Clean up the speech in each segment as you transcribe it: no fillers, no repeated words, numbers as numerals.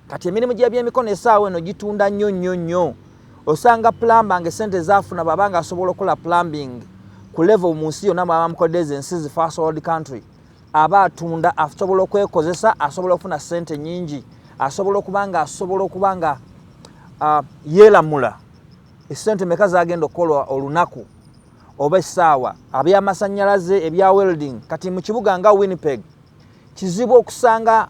Kati emirimu gy'ebyemikono essaawa eno gitunda nnyo. Osanga plumber ng'essente zaafuna babanga asobola okukola plumbing ku level mu nsi yonna bamukodde ensi zi first world country. Aba atunda asobola okwekozesa, asobola okufuna ssente nnyingi, asobola okubanga yeelamula essente meka zagenda okukola olunaku oba essaawa. Abyamasannyalaze, ebya welding, kati mu kibuga nga Winnipeg kizibu okusanga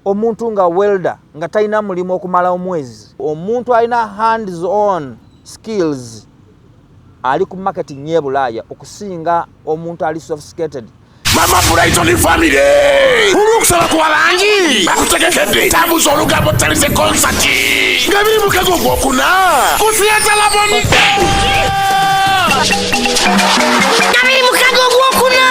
omuntu nga welder nga talina mulimu okumala omwezi. Omuntu alina hands on skills ali ku market nye Bulaaya okusinga omuntu ali sophisticated. Mama Brighton family ulukusaba ku balangi bakutegekedde tabuza olugambo talize concert nga biri mu kago gwokuna ku theatre labonite nga biri mu kago gwokuna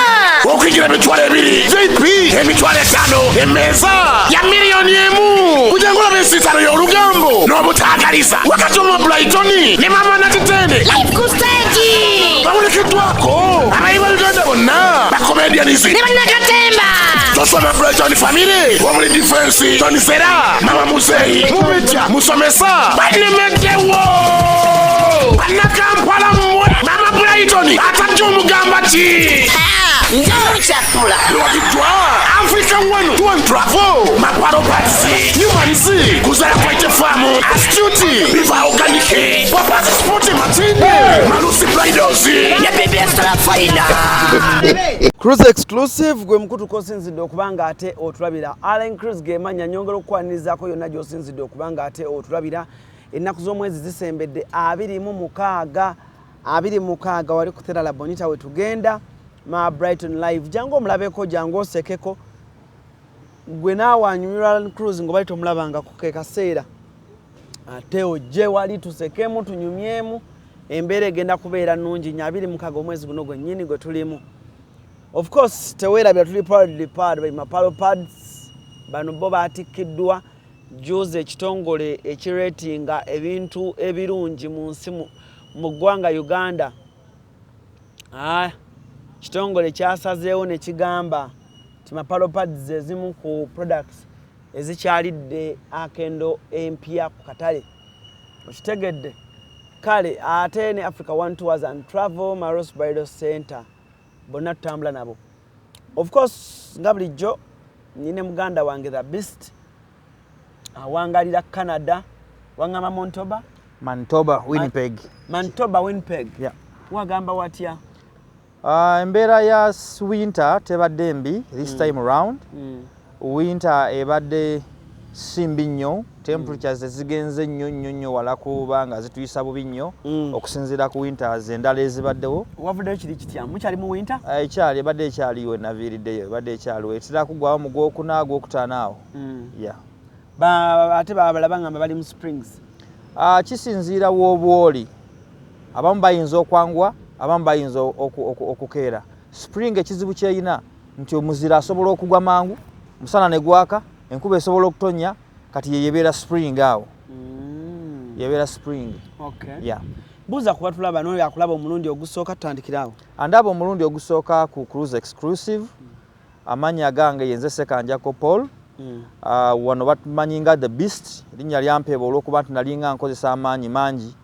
okwigira emitwalo ebiri JP emitwalo 5 emmeeza ya miliyoni emu kujangula besitalo y'olugambo n'obutaagaliza wakati Mama Brighton ne Mama Natitende live ku stage bamulekeddwako abayiba Uganda bonna bakomedianizi ne bannakatemba tosoma Brighton family wamuli defense Tony Sera Mama Muzeyi Mubetya Musomesa banemeddewo bannakampala mmwe Mama Brighton atajja omugamba ki Ndochakula Lwakitwa Africa One to Travel Maparo Pasi Humanzi Kuzara Kwaite Famu Astuti Viva Organike Papa Sporti Matinde Malusi Pridozi Ya Bebe Extra Faina CRUZ exclusive gwe mkutu kosinzidde okubanga ate otulabira ALLANCRUZ gemanya nyongera okwanizako yonna gy'osinzidde okubanga ate otulabira ennaku z'omwezi zisembedde 26 wali ku Terala Bonita we tugenda Ma Brighton live jango omulabeko jango osekeko gwe naawe anyumirwa ALLANCRUZ ngo bali tomulabanga ku kaseera ate ojje wali tusekemu tunyumyemu embeera egenda kubeera nnungi 26 omwezi guno gwennyini gwe tulimu. Of course teweerabira tuli proudly part by Mapalo Pads bano bo baatikiddwa juze ekitongole ekiratinga ebintu ebirungi mu nsi mu ggwanga Uganda. Kitongole kyasazeewo ne kigamba ti Mapalo Pads ezimu ku products ezikyalidde akendo empya ku katale okitegedde kale ate ne Africa One Tours and Travel Maros Bridal Center bonna tutambula nabo. Of course nga bulijjo nyine muganda wange the beast awangalira Canada wangama Manitoba Winnipeg yeah. Wagamba watya embeera ya winter tebadde mbi this time around winter ebadde simbi nnyo temperatures ezigenze nnyo wala kubanga zituyisa bubi nnyo okusinziira ku winters endala ezibaddewo. wavuddeyo kiri kitya mukyali mu winter ekyali ebadde ekyaliwo naviiriddeyo ebadde ekyaliwo etera kugwawo mu gwokuna gwokutaano awo yeah. Ate balaba ngamba bali mu springs kisinziira w'obwoli abamu bayinza okwangwa abamu bayinza okukeera. Spring ekizibu kyeyina nti omuzira asobola okugwa mangu musana ne gwaka enkuba esobola okutonya kati yeyebeera spring awo yebeera spring. Okay. Yeah. Buza kuba tulaba no yakulaba omulundi ogusooka tutandikirawo. Andaba omulundi ogusooka ku CRUZ exclusive amanya gange yenze Sekanjako Paul wano batumanyinga the beast linnya lyampeeba olw'okuba nti nalinga nkozesa amaanyi mangi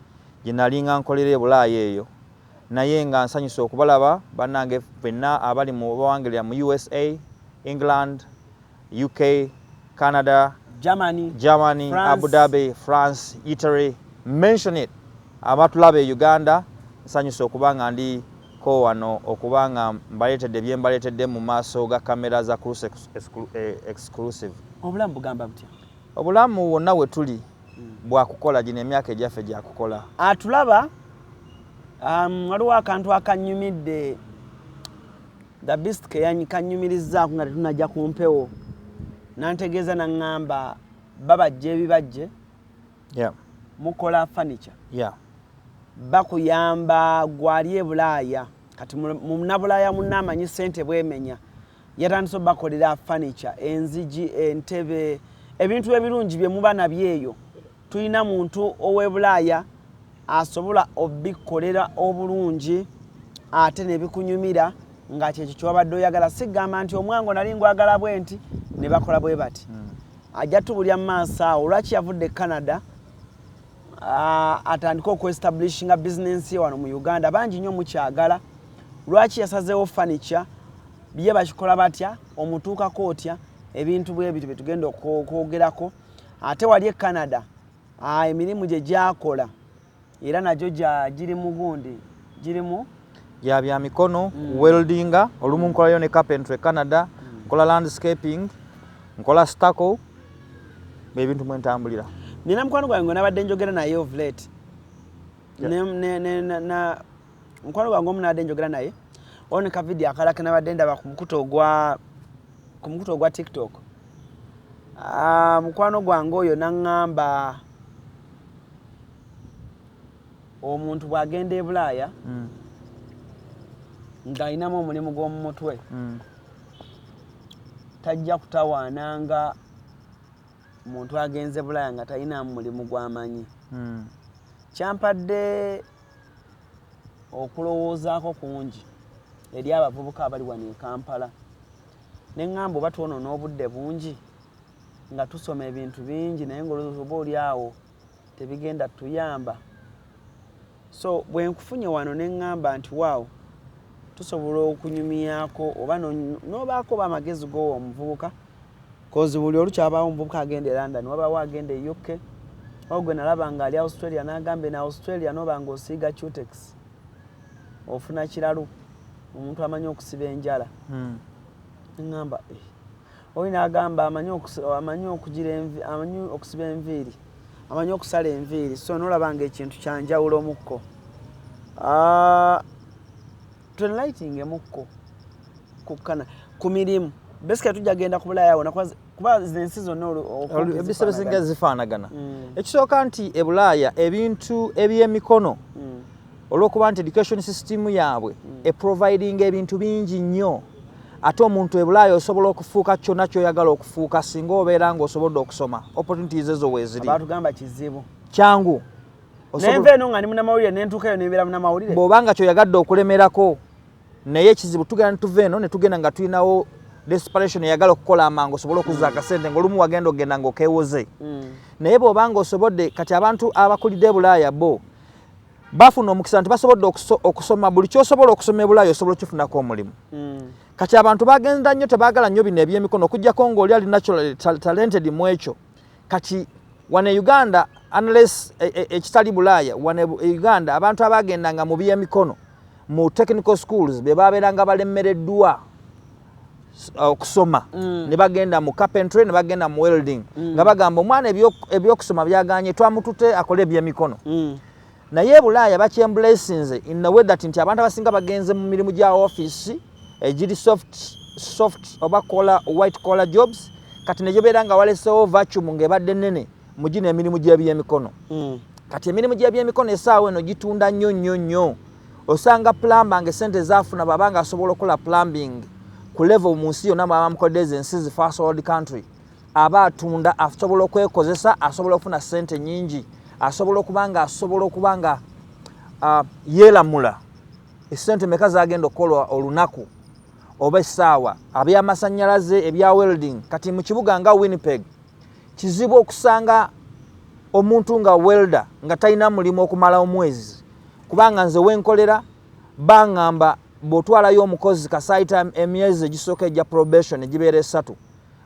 gye nalinga nkolera e Bulaaya eyo naye nga nsanyusa okubalaba bannange ffenna abali mu bawangirira mu USA, England, UK, Canada, Germany, France, Abu Dhabi, France, Italy, mention it. Abatulaba e Uganda nsanyusa okubanga ndi ko wano okubanga mbaleetedde bye mbaleetedde mu maaso ga kamera za CRUZ exclusive. Obulamu bugamba butya? Obulamu wonna we tuli bwakukola gino emyaka egyaffe gyakukola. Atulaba waliwo akantu akanyumidde the beast kanyumirizaako nga tetunajja ku mpewo nantegeeza naŋŋamba babajja ebibajje yeah. mukola furniture yeah. bakuyamba gwali e Bulaaya kati munabulaaya munaamanyi ssente bwemenya yatandise obakolera furniture enzigi entebe ebintu ebirungi bye muba nabyeyo tulina muntu ow'e Bulaaya asobola obikolera obulungi ate ne bikunyumira nga kyekyo ky'obadde oyagala sigamba nti omwango nali ngwagala bwenti ne bakola bwe bati ajja tubulya maaso awo lwaki yavudde Canada atandika okuestablishinga bizinensi ye wano mu Uganda. Bangi nnyo mukyagala. Lwaki yasazeewo furniture biye bakikola batya omutuukako otya ebintu bwe bityo betugenda okwogerako. Ate wali e Canada emirimu gye gyakola era nagyo giri mu gundi girimu ya bya mikono weldinga olumu nkolayo ne carpentry Canada nkola landscaping nkola stucco ebintu mwe ntambulira. Nina mukwano gwange nabadde njogera naye of late mukwano gwange omu nabadde njogera naye ono ka video akalaka nabadde ndaba ku mukuto ogwa TikTok. Mukwano gwange oyo naŋŋamba omuntu bw'agenda e Bulaaya ng'alinamu omulimu gw'omu mutwe tajja kutawaananga muntu agenze Bulaaya nga talina mulimu gw'amanyi. Kyampadde okulowoozaako kungi eri abavubuka abali wano e Kampala. Ne ŋŋamba oba twonoona obudde bungi nga tusoma ebintu bingi naye ng'oba oli awo tebigenda tuyamba. So bwe nkufunye wano ne ŋŋamba nti waawo tusobola okunyumyako oba n'obaako b'amagezi g'owo omuvubuka kozi buli olukyabaawo omuvubuka agenda e London wabaawo agenda e UK oba gwe nalaba nga ali Australia n'agambe na Australia n'oba ng'osiiga Cutex ofuna kiralu omuntu amanyi okusiba enjala. Ngamba oyo n'agamba amanyi okusiba enviiri amanyi okusala enviiri so n'olaba ng'ekintu kyanjawulo mukko. Twenlighting mukko kukkana ku mirimu basically tujja genda ku Bulaaya wona kuba zensi zonna ebisebe singa zifaanagana. Ekisooka nti e Bulaaya ebintu eby'emikono olw'okuba nti education system yaabwe providing ebintu bingi nnyo ate omuntu e Bulaaya osobola okufuuka kyonna ky'oyagala okufuuka singa obeera ng'osobodde okusoma opportunities ezo weeziri. Abatugamba kizibu kyangu neve eno nga ndi munnamawulire nentuukayo nebeera munnamawulire bw'obanga kyoyagadde okulemerako naye ekizibu tugenda netuva eno ne tugenda nga tulinawo desperation eyagala okukola amangu osobole okuzza akasente ng'olumu wagenda ogenda ng'okeewoze. Naye bw'obanga osobodde kati abantu abakulidde e Bulaaya bo bafuna omukisa nti basobodde okusoma buli kyosobola okusoma e Bulaaya osobola okifunako omulimu. Kati abantu bagenda nnyo tebaagala nnyo bino ebyemikono okuggyako ng'oli ali natural talented mu ekyo. Kati wano e Uganda unless ekitali Bulaaya wano e Uganda abantu abagendanga mu byemikono mu technical schools be babeeranga balemereddwa okusoma ne bagenda mu carpentry ne bagenda mu welding nga bagamba omwana ebyokusoma byaganye twamutute akole ebyemikono. Naye e Bulaaya bakyemblessings in the way that nti abantu abasinga bagenze mu mirimu gya office egiri soft oba white collar jobs kati ne gyobeera nga walesewo vacuum ng'ebadde nnene mu gino emirimu gy'ebyemikono. Kati emirimu gy'ebyemikono essaawa eno gitunda nnyo. Osanga plumber ng'essente zaafuna baba nga asobola okukola plumbing ku level mu nsi yonna mwabamukodde ezensi zi first world country aba atunda asobola okwekozesa asobola okufuna ssente nnyingi asobola okuba nga yeelamula essente meka zagenda okukolwa olunaku oba essaawa abyamasannyalaze ebya welding. Kati mu kibuga nga Winnipeg kizibu okusanga omuntu nga welder nga talina mulimu okumala omwezi kubanga nze wenkolera baŋŋamba bw'otwalayo omukozi kasaayita emyezi egisooka egya probation egibeera 3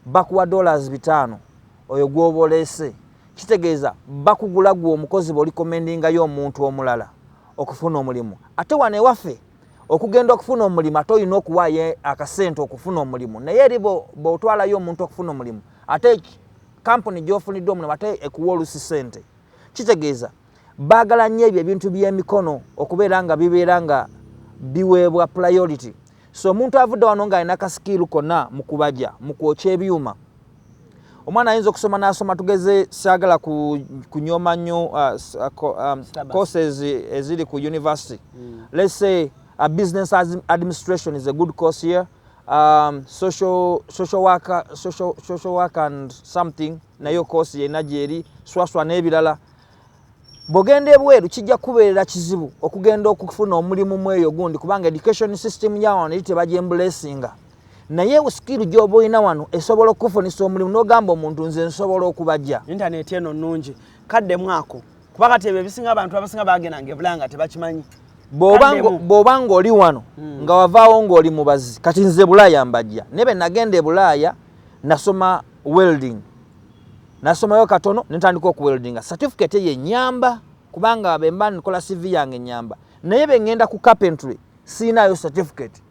bakuwa $5 oyo gw'oba oleese. Kitegeeza bakugula gwe omukozi bw'olikomendingayo omuntu omulala okufuna omulimu. Ate wano ewaffe okugenda okufuna omulimu ate olina okuwaayo akasente okufuna omulimu naye eri bw'otwalayo omuntu okufuna omulimu ate kampuni gy'ofunidde omulimu ate ekuwa olusi ssente. Kitegeeza baagala nnyo ebyo ebintu by'emikono okubeera nga bibeera nga biweebwa priority. So omuntu avudde wano ng'alina kasikiiru konna mu kubajja mu kwokya ebyuma omwana ayinza okusoma n'asoma tugeze saagala kunyooma nnyo courses eziri ku university. Let's say business administration is a good course here. Social work and something nayo course yena gyeri swaswa n'ebirala. Bw'ogenda ebweru kijja kubeerera kizibu okugenda okufuna omulimu mu eyo gundi kubanga education system ya wano eri tebagyembulesinga. naye skill gy'oba olina wano esobola okukufunisa omulimu n'ogamba omuntu nze nsobola okubajja. Internet eno nnungi kadde mwako kuba kati ebyo ebisinga abantu abasinga bagendanga ebulanga tebakimanyi. Bw'oba ng'oli wano nga wavaawo ng'oli mubazi kati nze Bulaaya mbajja nebe nagenda e Bulaaya nasoma welding nasomayo katono nentandika okuweldinga certificate ye nyamba kubanga bemba nikola CV yange nyamba naye bengenda ku carpentry sinayo certificate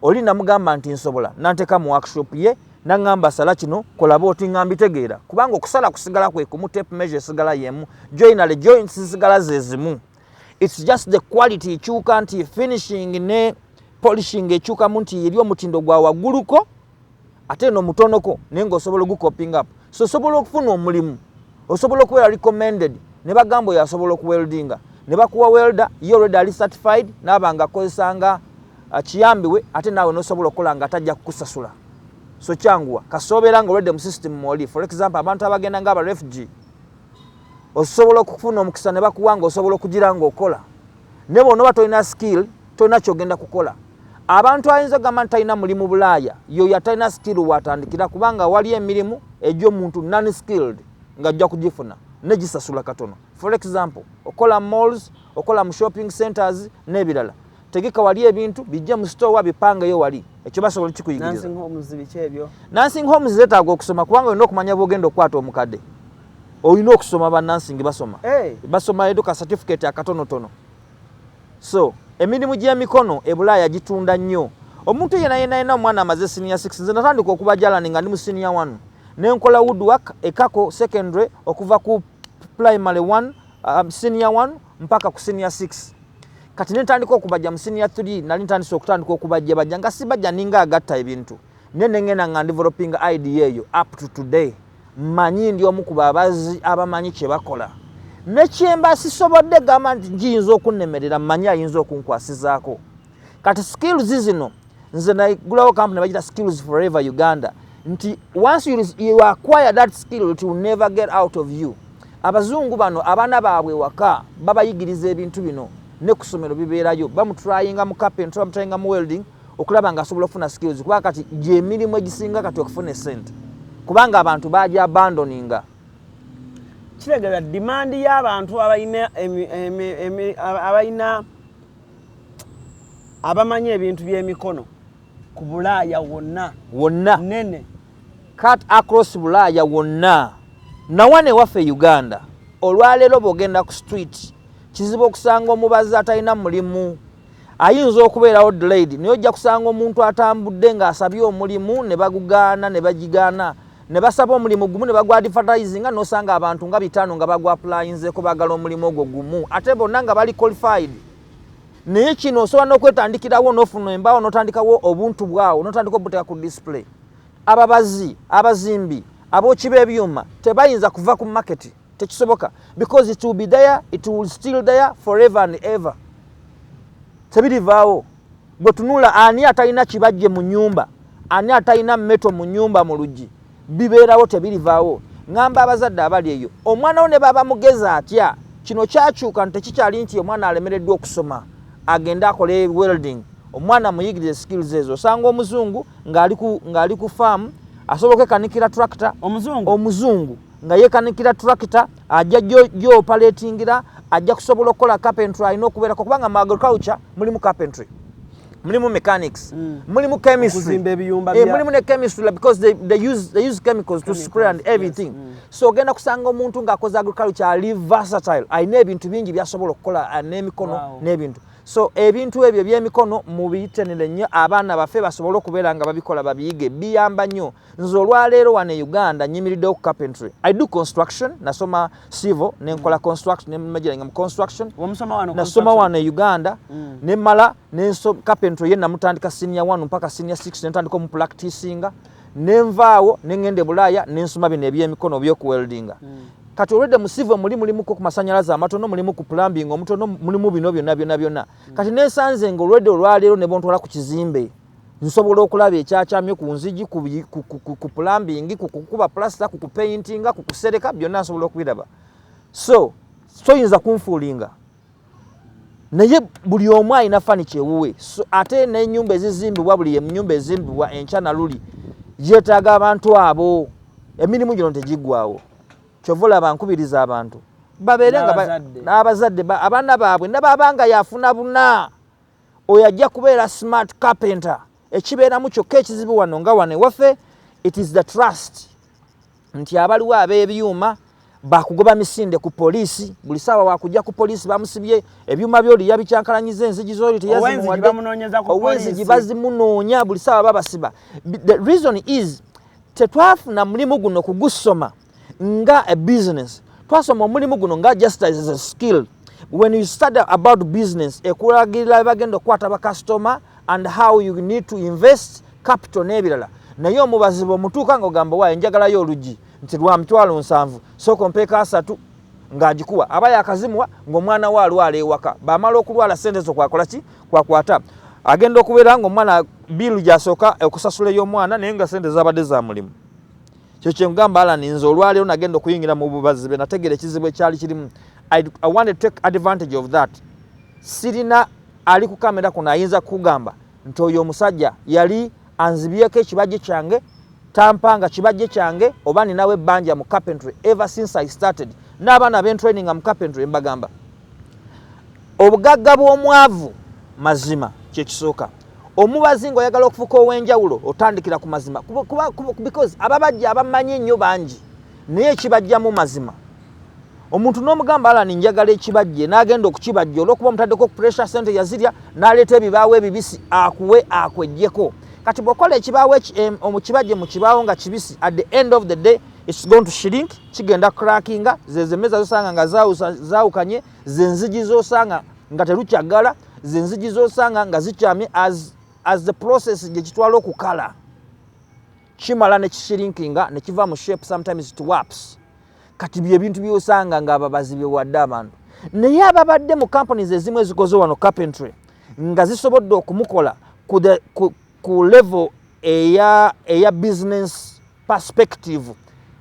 oli namugamba nti nsobola nanteka mu workshop ye nangamba sala kino kola boti ngambitegeera kubanga okusala kusigala kwe ku tape measure sigala yemu joinal joints sigala zezimu. It's just the quality ekyuka nti finishing ne polishing ekyuka munti eri omutindo gwa wagguluko ate no mutonoko nengo osobola okukoping up so osobola okufuna omulimu osobola okubeera recommended ne bagambo yasobola okuweldinga ne bakuwa welder you already are certified n'abanga akozesanga kiyambiwe ate nawe nosobola okukola nga atajja kukusasula so kyanguwa kasoberanga already mu system moli for example abantu abagenda nga aba refugee osobola okufuna omukisa ne bakuwanga osobola okugiranga okola ne bono batolina skill tolina kyogenda kukola. Abantu ayinza gamba nti talina mulimu Bulaaya yo yatalina skill watandikira kubanga wali emirimu egy'omuntu non skilled nga ajja kugifuna negisasula katono. For example okola malls okola mu shopping centers n'ebirala tegeka wali ebintu bijja mu store wabipangayo wali ekyo basobola kikuyigiriza. Nursing homes zetaaga okusoma kubanga olina okumanya bwogenda okwata omukadde olina okusoma ba nursing basoma basoma eduka certificate akatonotono. So emirimu gy'emikono e Bulaaya gitunda nnyo. Omuntu yena omwana amaze senior 6 nze natandika okubajala nga ndi mu senior 1 nenkola woodwork ekako secondary okuva ku primary 1 senior 1 mpaka ku senior 6 kati nentandika okubaja mu senior 3 nali ntandise okutandika okubajja bajja nga sibajja ninga agatta ebintu ngena nga developing idea eyo up to today manyi ndi omu ku babazi abamanyi kye bakola nekyemba sisobodde gamba nti njiyinza okunnemerera manyi ayinza okunkwasizaako kati skills zino nze nagulawo company bagita Skills Forever Uganda nti once you acquire that skill it will never get out of you. Abazungu bano abaana baabwe waka babayigiriza ebintu bino ne kusomero bibeerayo bamutryinga mu carpentry bamutryinga mu welding okulaba nga asobola okufuna skills kuba kati gye emirimu egisinga kati okufuna sente kubanga abantu baja abandoninga. Kiregera demand y'abantu abayina abamanya ebintu by'emikono ku Bulaaya wonna nene cut across Bulaaya wonna nawane waffe Uganda olwaleero bogenda ku street kizibu okusanga omubazi atalina mulimu ayinza okubeerawo delayed naye ojja kusanga omuntu atambudde ng'asabye omulimu ne bagugaana ne bagigaana ne basaba omulimu gumu ne bagwa advertisinga n'osanga abantu nga 5 nga bagwa applyinzeko bagala omulimu ogwo gumu ate bonna nga bali qualified. Naye kino osobola n'okwetandikirawo n'ofuna embaawo n'otandikawo obuntu bwawo n'otandika obuteeka ku display. Ababazi abazimbi abooki b'ebyuma tebayinza kuva ku market tekisoboka because it will be there it will still there forever and ever tebirivaawo. Bwe tunula ani atalina kibajje mu nyumba ani atalina meto mu nyumba mu luggi bibeerawo tebirivaawo. Ngamba abazadde abali eyo omwana wo ne baba mugeza atya kino kyakyuka nti tekikyali nti omwana alemereddwa okusoma agenda akole welding omwana muyigirize skills ezo. Osanga omuzungu ng'ali ku farm asobola okwekanikira tractor omuzungu nga yekanikira tractor ajja gy'operatingira ajja kusobola okukola carpentry alina okubeerako kubanga mu agriculture mulimu carpentry mulimu mechanics mulimu chemistry mulimu ne chemistry because they use chemicals to spray and everything. So ogenda kusanga omuntu ng'akoze agriculture ali versatile alina ebintu bingi byasobola okukola n'emikono n'ebintu. So ebintu ebyo by'emikono mubiyitenere nnyo abaana baffe basobola okubeera nga babikola babiyige biyamba nnyo. Nze olwaleero wano e Uganda nyimiriddewo ku carpentry. I do construction nasoma civil nenkola construction nemajalinga mu construction nasoma wano e Uganda nemala carpentry ye namutandika senior 1 mpaka senior 6 nentandika mu practicinga nenvaawo nengende Bulaaya nensoma bino eby'emikono by'okuweldinga. Kati olwedde mu civil mulimu ku masanyalaze amatono mulimu ku plumbing omutono mulimu bino byonna kati nesanze nga olwedde olwaleero ne bontwala ku kizimbe nsobola okulaba ekyakyamye ku nzigi ku plumbing ku kukuba plaster ku paintinga ku kusereka byonna nsobola okubiraba. So yinza kunfuulinga naye buli omu alina fanicha ewuwe. So ate n'ennyumba ezizimbibwa buli ennyumba ezimbibwa enkyana luli yeetaaga abantu abo. Emirimu gino tegiggwaawo. Kyova olaba nkubiriza abantu babeere nga n'abazadde abaana baabwe nabaabanga yafuna buna oyo ajja kubeera smart carpenter. Ekibeeramu kyokka ekizibu wano nga wano ewaffe it is the trust nti abaliwo ab'ebyuma bakugoba misinde ku poliisi buli saawa wakujja ku poliisi bamusibye ebyuma byoli yabikyankalanyiza enzigi zoli teyazimuwadde owenzigi bazimunoonya buli saawa babasiba. The reason is tetwafuna mulimu guno kugusoma nga a business. Twasoma omulimu guno nga just as a skill. When you study about business ekulagirira bagenda okukwata ba customer and how you need to invest capital n'ebirala. Naye omubazi bw'omutuuka ng'ogamba waayo njagalayo oluggi nti lwa mitwalo 7 sooka ompeeka 3 ng'agikuwa aba yakazimuwa ng'omwana we alwala ewaka bamala okulwala ssente zo kwakola ki kwakwata agenda okubeera ng'omwana biiru gy'asooka okusasula ey'omwana naye nga ssente zabadde za mulimu. Kyo kye ngamba Alan nze olwaleero nagenda okuyingira mu bubazi be nategeera ekizibu ekyali kirimu. I want to take advantage of that. Sirina ali ku kamera kuno ayinza kugamba nti oyo omusajja yali anzibyeko ekibajje kyange tampanga kibajje kyange oba ninawe ebbanja mu carpentry ever since I started. N'abaana b'entraining mu carpentry mbagamba obugagga bw'omwavu mazima kye kisooka. Omubazi ng'oyagala okufuuka ow'enjawulo otandikira ku mazima because ababajja abamanyi ennyo bangi naye ekibajjamu mazima. Omuntu n'omugamba Alan njagala ekibajje n'agenda okukibajja olw'okuba omutaddeko ku pressure center yazirya n'aleeta ebibaawo ebibisi akuwe akwejjeko. Kati bw'okola ekibaawo omukibajje mu kibaawo nga kibisi at the end of the day it's going to shrink kigenda crackinga zezemeza zosanga nga zaawukanye zenzigi zosanga nga terukyagala zenzigi zosanga nga zikyamye as the process gye kitwala okukala kimala ne kishrinkinga ne kiva mu shape sometimes it warps. Kati bye bintu byosanga nga ababazi bye wadde abantu naye ababadde mu companies ezimu ezikoze wano carpentry nga zisobodde okumukola ku level eya business perspective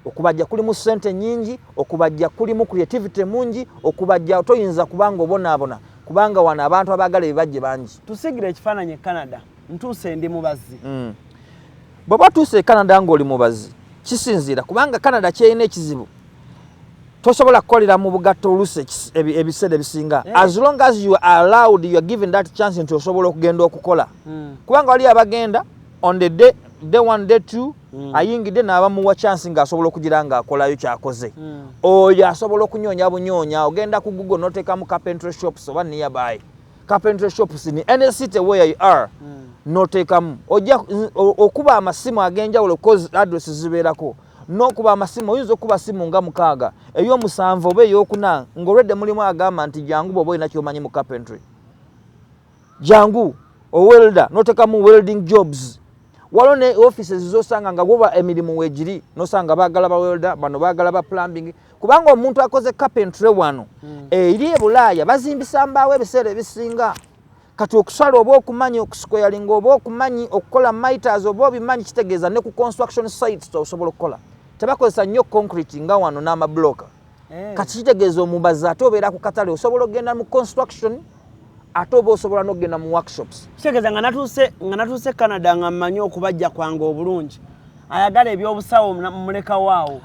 okubajja kulimu ssente nyingi okubajja kulimu creativity mungi okubajja toyinza kubanga obonaabona kubanga wano abantu abagala ebibajje bangi. Tusigire ekifaananyi Canada ntuuse ndi mubazi. Bw'oba tuuse Canada ng'oli mubazi kisinziira kubanga Canada kyeyina ekizibu tosobola kukolera mu bugatto oluse ebiseera ebisinga. As long as you are allowed, you are given that chance nti osobola okugenda okukola. Kubanga wali abagenda on the day 1 day 2 ayingidde n'abamuwa chance ng'asobola okugira ng'akolayo kyakoze. Oyo asobola okunyoonya bunyoonya ogenda ku Google n'oteeka mu carpentry shops oba nearby. Carpentry shops in any city where you are n'oteekamu. Ojja okuba amasimu ag'enjawulo cause address zibeerako. N'okuba amasimu oyinza okuba simu nga 6 ey'omusanvu oba ey'okuna ng'olwedde mulimu agamba nti jangu bw'oba olina ky'omanyi mu carpentry. Jangu owelda n'oteekamu welding jobs. Waliwo ne offices z'osanga nga goba emirimu weegiri n'osanga baagala ba welda bano baagala ba plumbing kubanga omuntu akoze carpentry wano eri e Bulaaya bazimbisa mbaawo ebiseera ebisinga. Kati okusala oba okumanyi okusquaringa oba okumanyi okukola miters oba obimanyi kitegeeza ne ku construction sites osobola okukola. Tebakozesa nnyo concrete nga wano n'amabloka. Kati kitegeeza omubazi ate obeera ku katale osobola okgenda mu construction ate oba osobola n'okgenda mu workshops. Kitegeeza nga natuuse Canada nga mmanyi okubajja kwange obulungi ayagala ebyobusawo muleka waawo.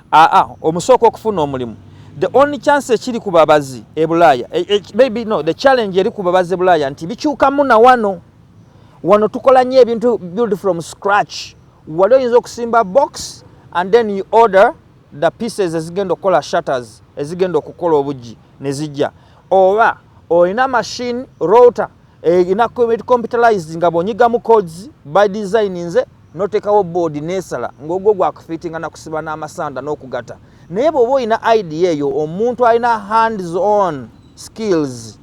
Omusooka okufuna omulimu. The only chance ekiri ku babazi e Bulaaya maybe no the challenge eri ku babazi e Bulaaya nti bikyukamu na wano tukola nnyo ebintu build from scratch. Wali oyinza okusimba box and then you order the pieces ezigenda okukola shutters ezigenda okukola obujji ne zijja oba olina machine router ina computerized nga bw'onyigamu codes by design nze n'oteekawo board n'esala ng'ogwo gwakufitinga nakusiba n'amasanda n'okugata. Naye bw'oba olina idea eyo omuntu alina hands on skills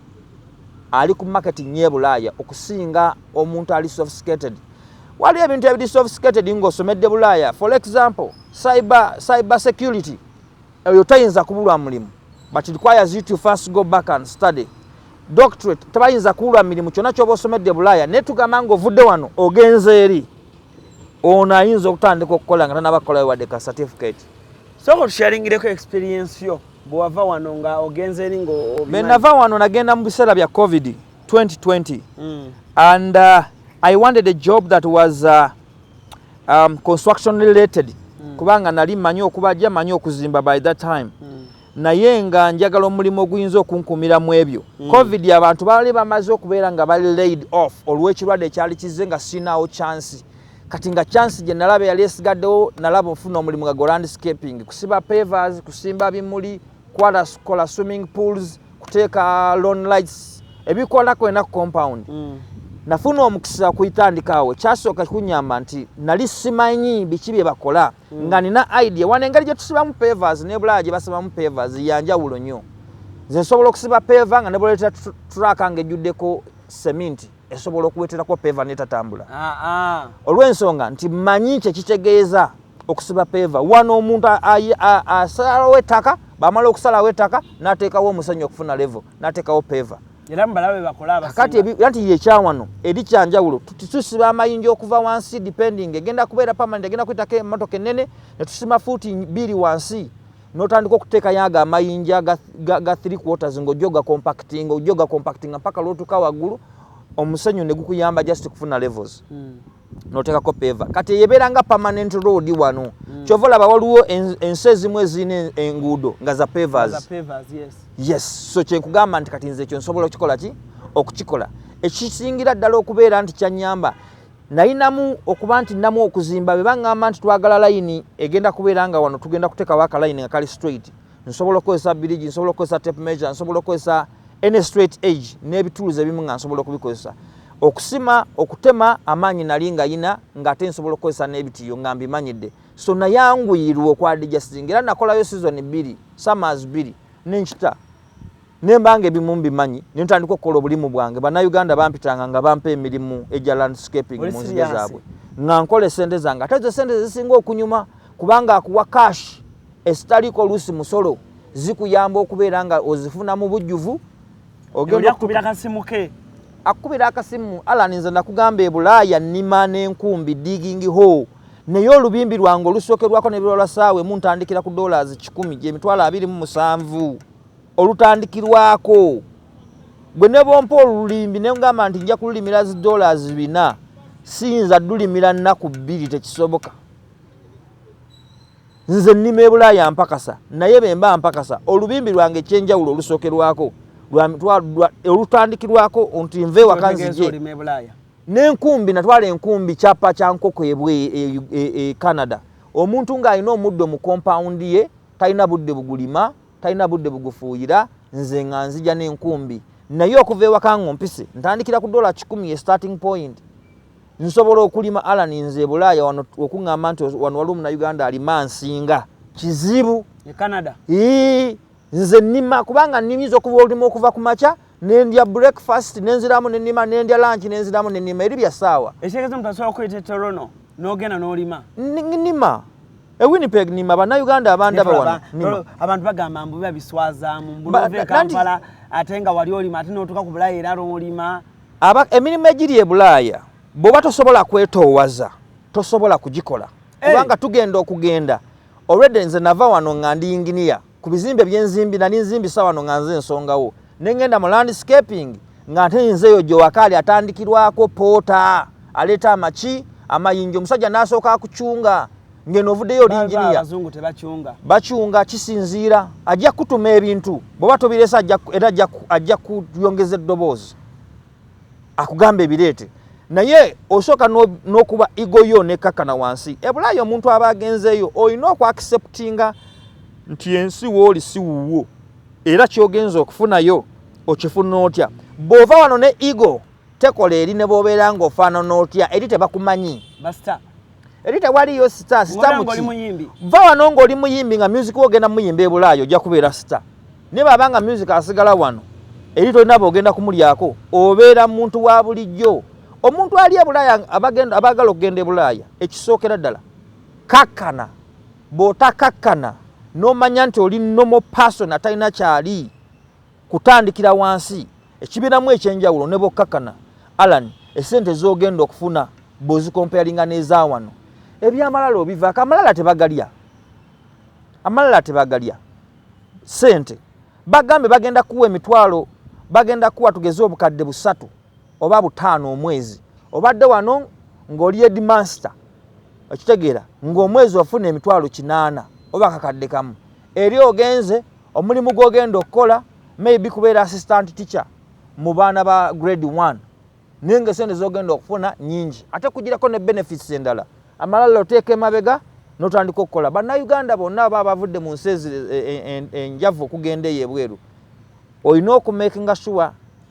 ali ku marketing nye Bulaaya okusinga omuntu ali sophisticated. Wali ebintu ebiri sophisticated ng'osomedde Bulaaya, for example cyber security eyo tayinza kubulwa mulimu but it requires you to first go back and study. Doctorate tebayinza kubulwa mirimu kyonna ky'oba osomedde Bulaaya naye tugamba ng'ovudde wano ogenze eri ono ayinza okutandika okukola nga tanabakolayo wadde ka certificate. Soko tusharingireko experience yo bwava wano nga ogenze eri ngo benava wano nagenda mu biseera bya COVID 2020. And I wanted a job that was construction related. Kubanga nali manyi okubaja manyi okuzimba by that time. Naye nga njagala omulimu oguyinza okunkumira mu ebyo. Covid abantu baali bamaze okubeera nga bali laid off olw'ekirwadde ekyali kizze nga sinaawo chance. Kati nga chance gye nalaba yali esigaddewo nalaba ofuna omulimu ga landscaping, kusiba pavers, kusimba bimuli, kola swimming pools, kuteeka lawn lights, ebikola kwena compound. Nafuna omukisa kuyitandikaawo kyasooka kunyamba nti nali simanyi biki bye bakola nga nina idea wane engeri gye tusibamu pavers ne bulaya gye basibamu pavers yanjawulo nnyo. Nze nsobola okusiba pava nga ne bweleeta tulaka ng'ejjuddeko cement esobola okuweterako pava netatambula. Olw'ensonga nti manyi kye kitegeeza okusiba pava. Wano omuntu asalawo ettaka, bamala okusalawo ettaka n'ateekawo omusenyu okufuna level, n'ateekawo pava. Era mbalabe bakola abasinga. Kati yanti ye kyawano eri kyanjawulo tusiba amayinja okuva wansi depending egenda kubeera permanent egenda kuyitako emmotoka ennene ne tusima fuuti 2 wansi n'otandika okuteeka yaga amayinja ga 3 quarters ng'ojjoga compacting mpaka lw'otuuka waggulu omusenyu ne gukuyamba just kufuna levels. N'oteekako pava. Kati yebeera nga permanent road wano. Kyova olaba waliwo ensi ezimu ezirina enguudo nga za pavers. Yes, so kyenkugamba nti kati nze ekyo nsobola okukikola ki? Okukikola. Ekisingira ddala okubeera nti kyanyamba nayinamu okuba nti nnamu okuzimba bwe baŋŋamba nti twagala layini egenda kubeera nga wano tugenda kuteekawo akalayini nga kali straight. Nsobola okukozesa bridge, nsobola okukozesa tape measure, nsobola okukozesa any straight edge n'ebitools ebimu nga nsobola okubikozesa. Okusima okutema amaanyi nali nga yina ng'ate nsobola okukozesa n'ebitiyo nga mbimanyidde. So nayanguyirwa okwadijusting era nakolayo season 2 summers 2 n'enkita nembanga ebimu mbimanyi ne ntandika okukola obulimu bwange. Bannayuganda bampitanga nga bampa emirimu egya landscaping mu nzige zaabwe nga nkola esente zange ate ezo sente zisinga okunyuma kubanga akuwa cash esitaliko oluusi musolo zikuyamba okubeera nga ozifuna mu bujjuvu. Ogenda kubira akasimu ke akubira akasimu Alan nze nakugamba ebulaaya nnima n'enkumbi digging hole naye olubimbi lwange olusookerwako n'ebirwala saawe muntandikira ku $10 10 $27 olutandikirwako. Bwe ne bompa olulimbi ne ngamba nti nja kululimira $4 siyinza dulimira nnaku 2 tekisoboka. Nze nnima ebulaaya mpakasa naye bemba mpakasa olubimbi lwange ekyenjawulo olusookerwako olutandikirwako nti nve wakanzije n'enkumbi natwala enkumbi kyapa kya nkoko e Canada. Omuntu ng'alina omuddo mu compound ye talina budde bugulima talina budde bugufuuyira nze nga nzija n'enkumbi naye okuva ewaka ngompise ntandikira ku $10 starting point. Nsobola okulima Alan nze bulaaya wano okuŋŋamba nti wano waliwo Munnayuganda alima nsinga kizibu e Canada. Nze nnima kubanga nnimiza okuva olulimu okuva ku makya nendya breakfast nenziramu nennima nendya lunch nenziramu nennima eri bya saawa. Ekitegeeza omuntu asobola okuyita Toronto n'ogenda n'olima nnima Winnipeg nnima Bannayuganda abandaba wano abantu bagamba mbu biba biswazaamu mbulove Kampala ate nga wali olima ate n'otuuka ku Bulaaya era olima emirimu egiri e Bulaaya bw'oba tosobola kwetoowaza tosobola kugikola kubanga tugenda okugenda already nze nava wano nga ndi engineer ku bizimbe byenzimbi nali nzimbisa wano nga nze ensongawo nengenda mu landscaping nga ate nzeyo gyowakaali atandikirwako poota aleeta amaki amayinja omusajja n'asooka akucunga ngeno ovuddeyo oli engineer. Abazungu tebacunga bacunga kisinziira ajja kutuma ebintu bw'oba tobiresa era ajja kuyongeza eddoboozi akugamba ebireete naye osooka n'okuba igoyo n'ekakkana wansi. Ebulaaya omuntu aba agenzeeyo olina okwakiseputinga nti ensi wooli si wuwo era kyogenza okufunayo okifuna otya. Bw'ova wano ne ego tekola eri ne bw'obeera ng'ofaanana otya eri tebakumanyi basta eri tewaliyo sita muki va wano ng'oli muyimbi nga music ogenda muyimba e Bulaaya ojja kubeera sita ne baba nga music asigala wano eri tolina bw'ogenda kumulyako obeera muntu wa bulijjo. Omuntu ali e Bulaaya abagala okugenda e Bulaaya ekisookera ddala kakkana. Bw'otakakkana n'omanya nti oli normal person atalina kyali kutandikira wansi ekibiramu ekyenjawulo ne bw'okkakkana Alan essente z'ogenda okufuna bw'ozikomparinga n'eza wano ebyamalala obivaako. Amalala tebagalya sente bagambe bagenda kuwa emitwalo bagenda kuwa tugeze obukadde 3 oba 5 omwezi obadde wano ng'oli headmaster okitegeera ng'omwezi ofuna emitwalo 8 oba kakadde kamu eri ogenze omulimu gw'ogenda okukola maybe kubeera assistant teacher mu baana ba grade 1 ninga sente z'ogenda okufuna nyingi ate kugirako ne benefits endala amalala oteeka emabega n'otandika okukola bannayuganda bonna baba bavudde mu nsi enjavu okugenda eyo ebweru olina okumakinga sure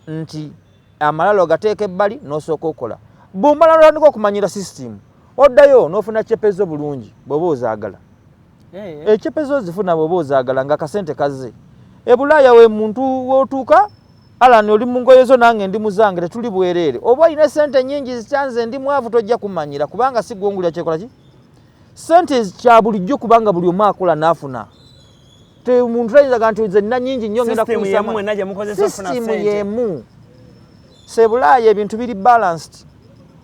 nti amalala ogateeka ebbali n'osooka okukola bw'omala n'otandika okumanyira system oddayo n'ofuna kyepezo bulungi bw'oba ozaagala ekyepezo zifuna bw'oba ozaagala nga kasente kazze ebulaaya we muntu w'otuuka alani oli mu ngoye zo nange ndi muzange tetuli bwereere oba olina sente nyingi zikyanze ndi mwavu tojja kumanyira kubanga si gwongulira kyekola ki sente kya bulijjo kubanga buli omu akola n'afuna te muntu tayinzaga nti nze nina nyingi nnyo ngenda kusisimu yemu sebulaaya ebintu biri balanced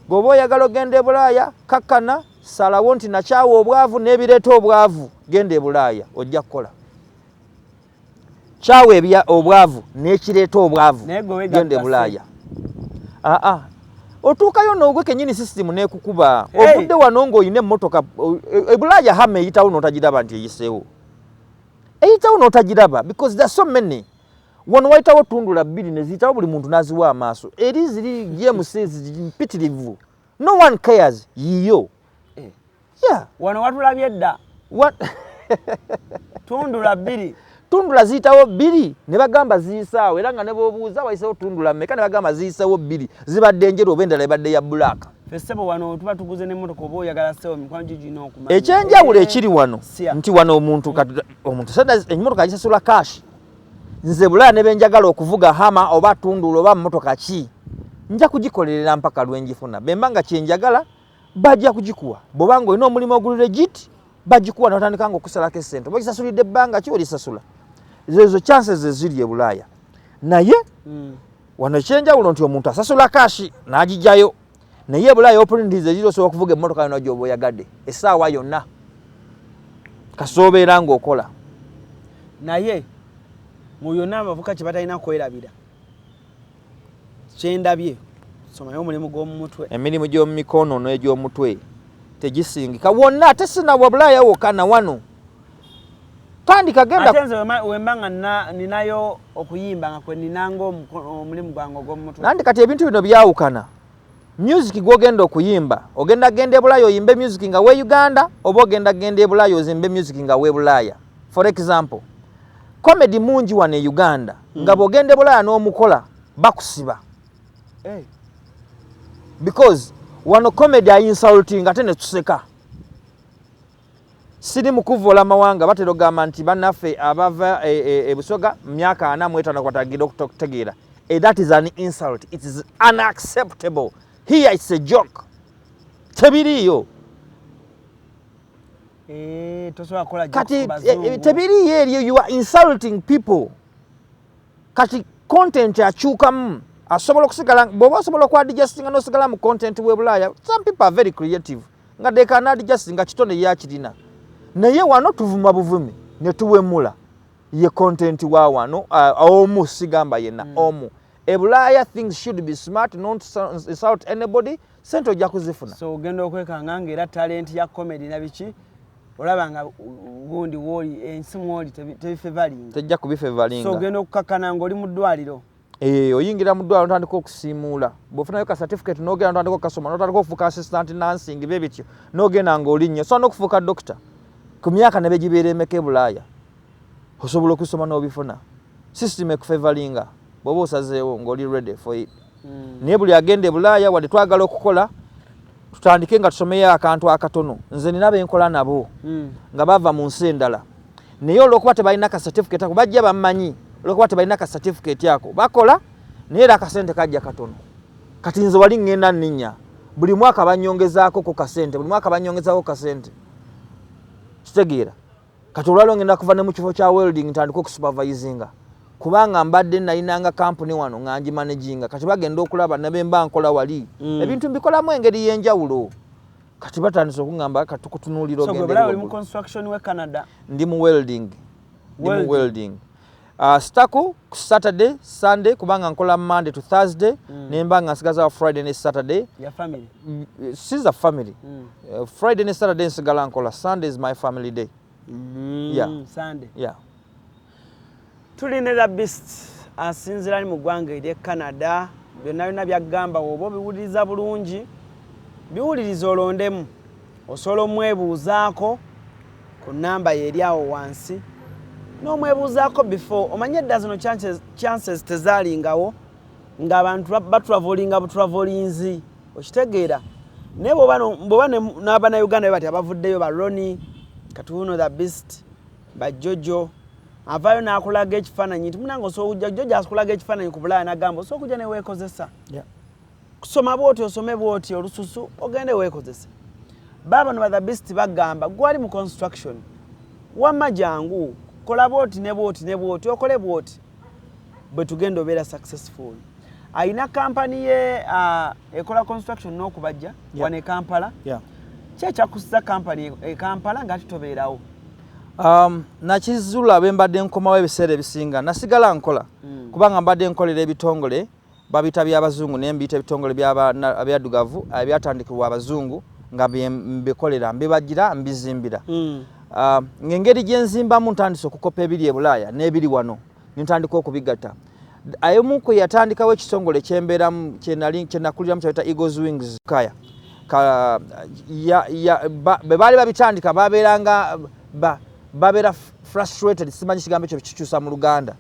bw'oba oyagala ogenda ebulaaya kakkana salawo nti nakyawa obwavu n'ebireeta obwavu genda ebulaaya ojja kukola kyawa ebya obwavu n'ekireeta obwavu genda ebulaaya otuukayo n'ogwe kennyini sisitimu n'ekukuba ovudde wano ng'olina emmotoka ebulaaya hama eyitawo n'otagiraba nti eyiseewo eyitawo n'otagiraba because there so many wano wayitawo tundula 2 ne ziyitawo buli muntu n'aziwa amaaso eri ziri gmcs mpitirivu no one cares yiyo wano watulabye dda tundula ziyitawo 2 ne bagamba ziyisaawo era nga ne b'obuuza wayiseewo tundula mmeka ne bagamba ziyisaawo 2 zibadde enjeru oba endala ebadde ya bbulaaka fesebo wano tuba tuguze n'emmotoka oba oyagala sewo mikwano gigina okumanya ekyenjawulo ekiri wano nti wano omuntu emmotoka agisasula kashi nze bulaaya ne benjagala okuvuga hama oba tundula oba mmotoka ki nja kugikolerera mpaka lwenjifuna bemba nga kyenjagala bajja kugikuwa bw'obanga olina omulimu oguli legit bagikuwa n'otandika nga okusalako essente oba kisasulidde ebbanga ki olisasula ezo chances eziri e Bulaaya naye wano ekyenjawulo nti omuntu asasula kashi n'agijjayo naye Bulaaya opportunities eziri osobola okuvuga emmotoka yonna gy'oba oyagadde essaawa yonna kasoobeera ng'okola naye mu yonna abavuka kye batalina kwerabira kyendabye somayo omulimu gw'omu mutwe emirimu gy'omu mikono n'egy'omutwe tegisingika wonna ate sinabwa Bulaaya wokka na wano tandika genda ate nze wembanga ninayo okuyimba nga kwe ninanga omulimu gwange ogw'omu mutwe nandi kati ebintu bino byawukana music gw'ogenda okuyimba ogenda genda e Bulaaya oyimbe music nga we Uganda oba ogenda genda e Bulaaya ozimbe music nga we Bulaaya for example comedy mungi wano e Uganda nga bw'ogenda e Bulaaya n'omukola bakusiba because wano comedy insulting ate ne tuseka siri mukuvoola mawanga batero gamba nti bannaffe abava ebusoga myaka 45 kwatagira okutegeera that is an insult, it is unacceptable. Here it's a joke. Tebiriyo kati tebiriyo eriyo, you are insulting people. Kati content akyukamu asobola okusigala bw'oba osobola okwadijustinga n'osigala mu content we Bulaaya. Some people are very creative nga they can adjust nga kitone yakirina naye wano tuvuma buvumi ne tuwemula ye content wa wano omu sigamba yenna omu e Bulaaya things should be smart, not insult anybody. Sente ojja kuzifuna. So ogenda okwekanga ng'era talent ya comedy na biki olabanga gundi woli ensi mwoli tebifevalinga tejja kubifevalinga. So ogenda okukakana ng'oli mu ddwaliro oyingira mu ddwaliro n'otandika okusiimuula bw'ofunayo ka certificate n'ogenda n'otandika okukasoma n'otandika okufuuka assistant nursing bye bityo n'ogenda ng'olinnyo so n'okufuuka doctor ku myaka ne begibeera emeka e Bulaaya osobola okusoma n'obifuna. System ekufevalinga bw'oba osazeewo ng'oli ready for it. Naye buli agenda e Bulaaya wadde twagala okukola tutandike nga tusomeyo akantu akatono. Nze nina benkola nabo nga bava mu nsi endala naye olw'okuba tebalina ka certificate ako bajja bammanyi olw'okuba tebalina ka certificate ako bakola naye era akasente kajja katono. Kati nze wali ngenda nninnya buli mwaka banyongezaako ku kasente, buli mwaka banyongezaako kasente kitegeera. Kati olwaliro ngenda kuva ne mu kifo kya welding ntandika okusupervisinga kubanga mbadde nalinanga company wano nga ngimanaginga. Kati bagenda okulaba ne bemba nkola wali ebintu mbikolamu engeri y'enjawulo. Kati batandise okungamba kati tukutunuulira ogende. So gwe mu construction we Canada? Ndi mu welding. Ndi mu welding. Staku Saturday, Sunday kubanga nkola Monday to Thursday nemba nga nsigaza Friday ne Saturday. Your family? She's a family. Friday and Saturday nsigala nkola. Sunday is my family day. Yeah. Sunday. Yeah. Tuline the beast asinzira ni mu ggwanga erye Canada. Byonna byonna byagamba oba biwuliriza bulungi. Biwuliriza olondemu. Osobola omwebuuzaako ku namba yeri awo wansi. N'omwebuuzaako before omanye edda zino chances tezaalingawo ng'abantu batravelinga butravelinzi okitegeera naye bw'oba n'Abannayuganda bati abavuddeyo ba Ronnie Katuuno the Beast ba Jojo avaayo n'akulaga ekifaananyi nti munange osobola Jojo akulaga ekifaananyi ku Bulaaya n'agamba osobola okujja ne weekozesa kusoma bw'oti osome bw'oti olususu ogende weekozese baabano ba the Beast bagamba gwali mu construction wamma jangu kola bw'oti ne bw'oti ne bw'oti okole bw'oti bwe tugenda obeera successful. Aina company ye ekola construction n'okubajja wane Kampala. Kyekyakusiza company e Kampala nga tutobeerawo. Nakizula bwe mbadde nkomawo ebiseera ebisinga nasigala nkola kubanga mbadde nkolera ebitongole babita by'abazungu ne mbiyita ebitongole by'abaddugavu ebyatandikibwa abazungu nga mbikolera mbibagira mbizimbira. Ngengeri gye nzimbamu ntandise okukopa ebiri e Bulaaya n'ebiri wano ntandika okubigatta. Ayomuko yatandikawo ekitongole kyembeeramu kyenakuliramu kyayita Eagles Wings kaya be baali babitandika babeera frustrated simanyi kigambo ekyo kikyusa mu Luganda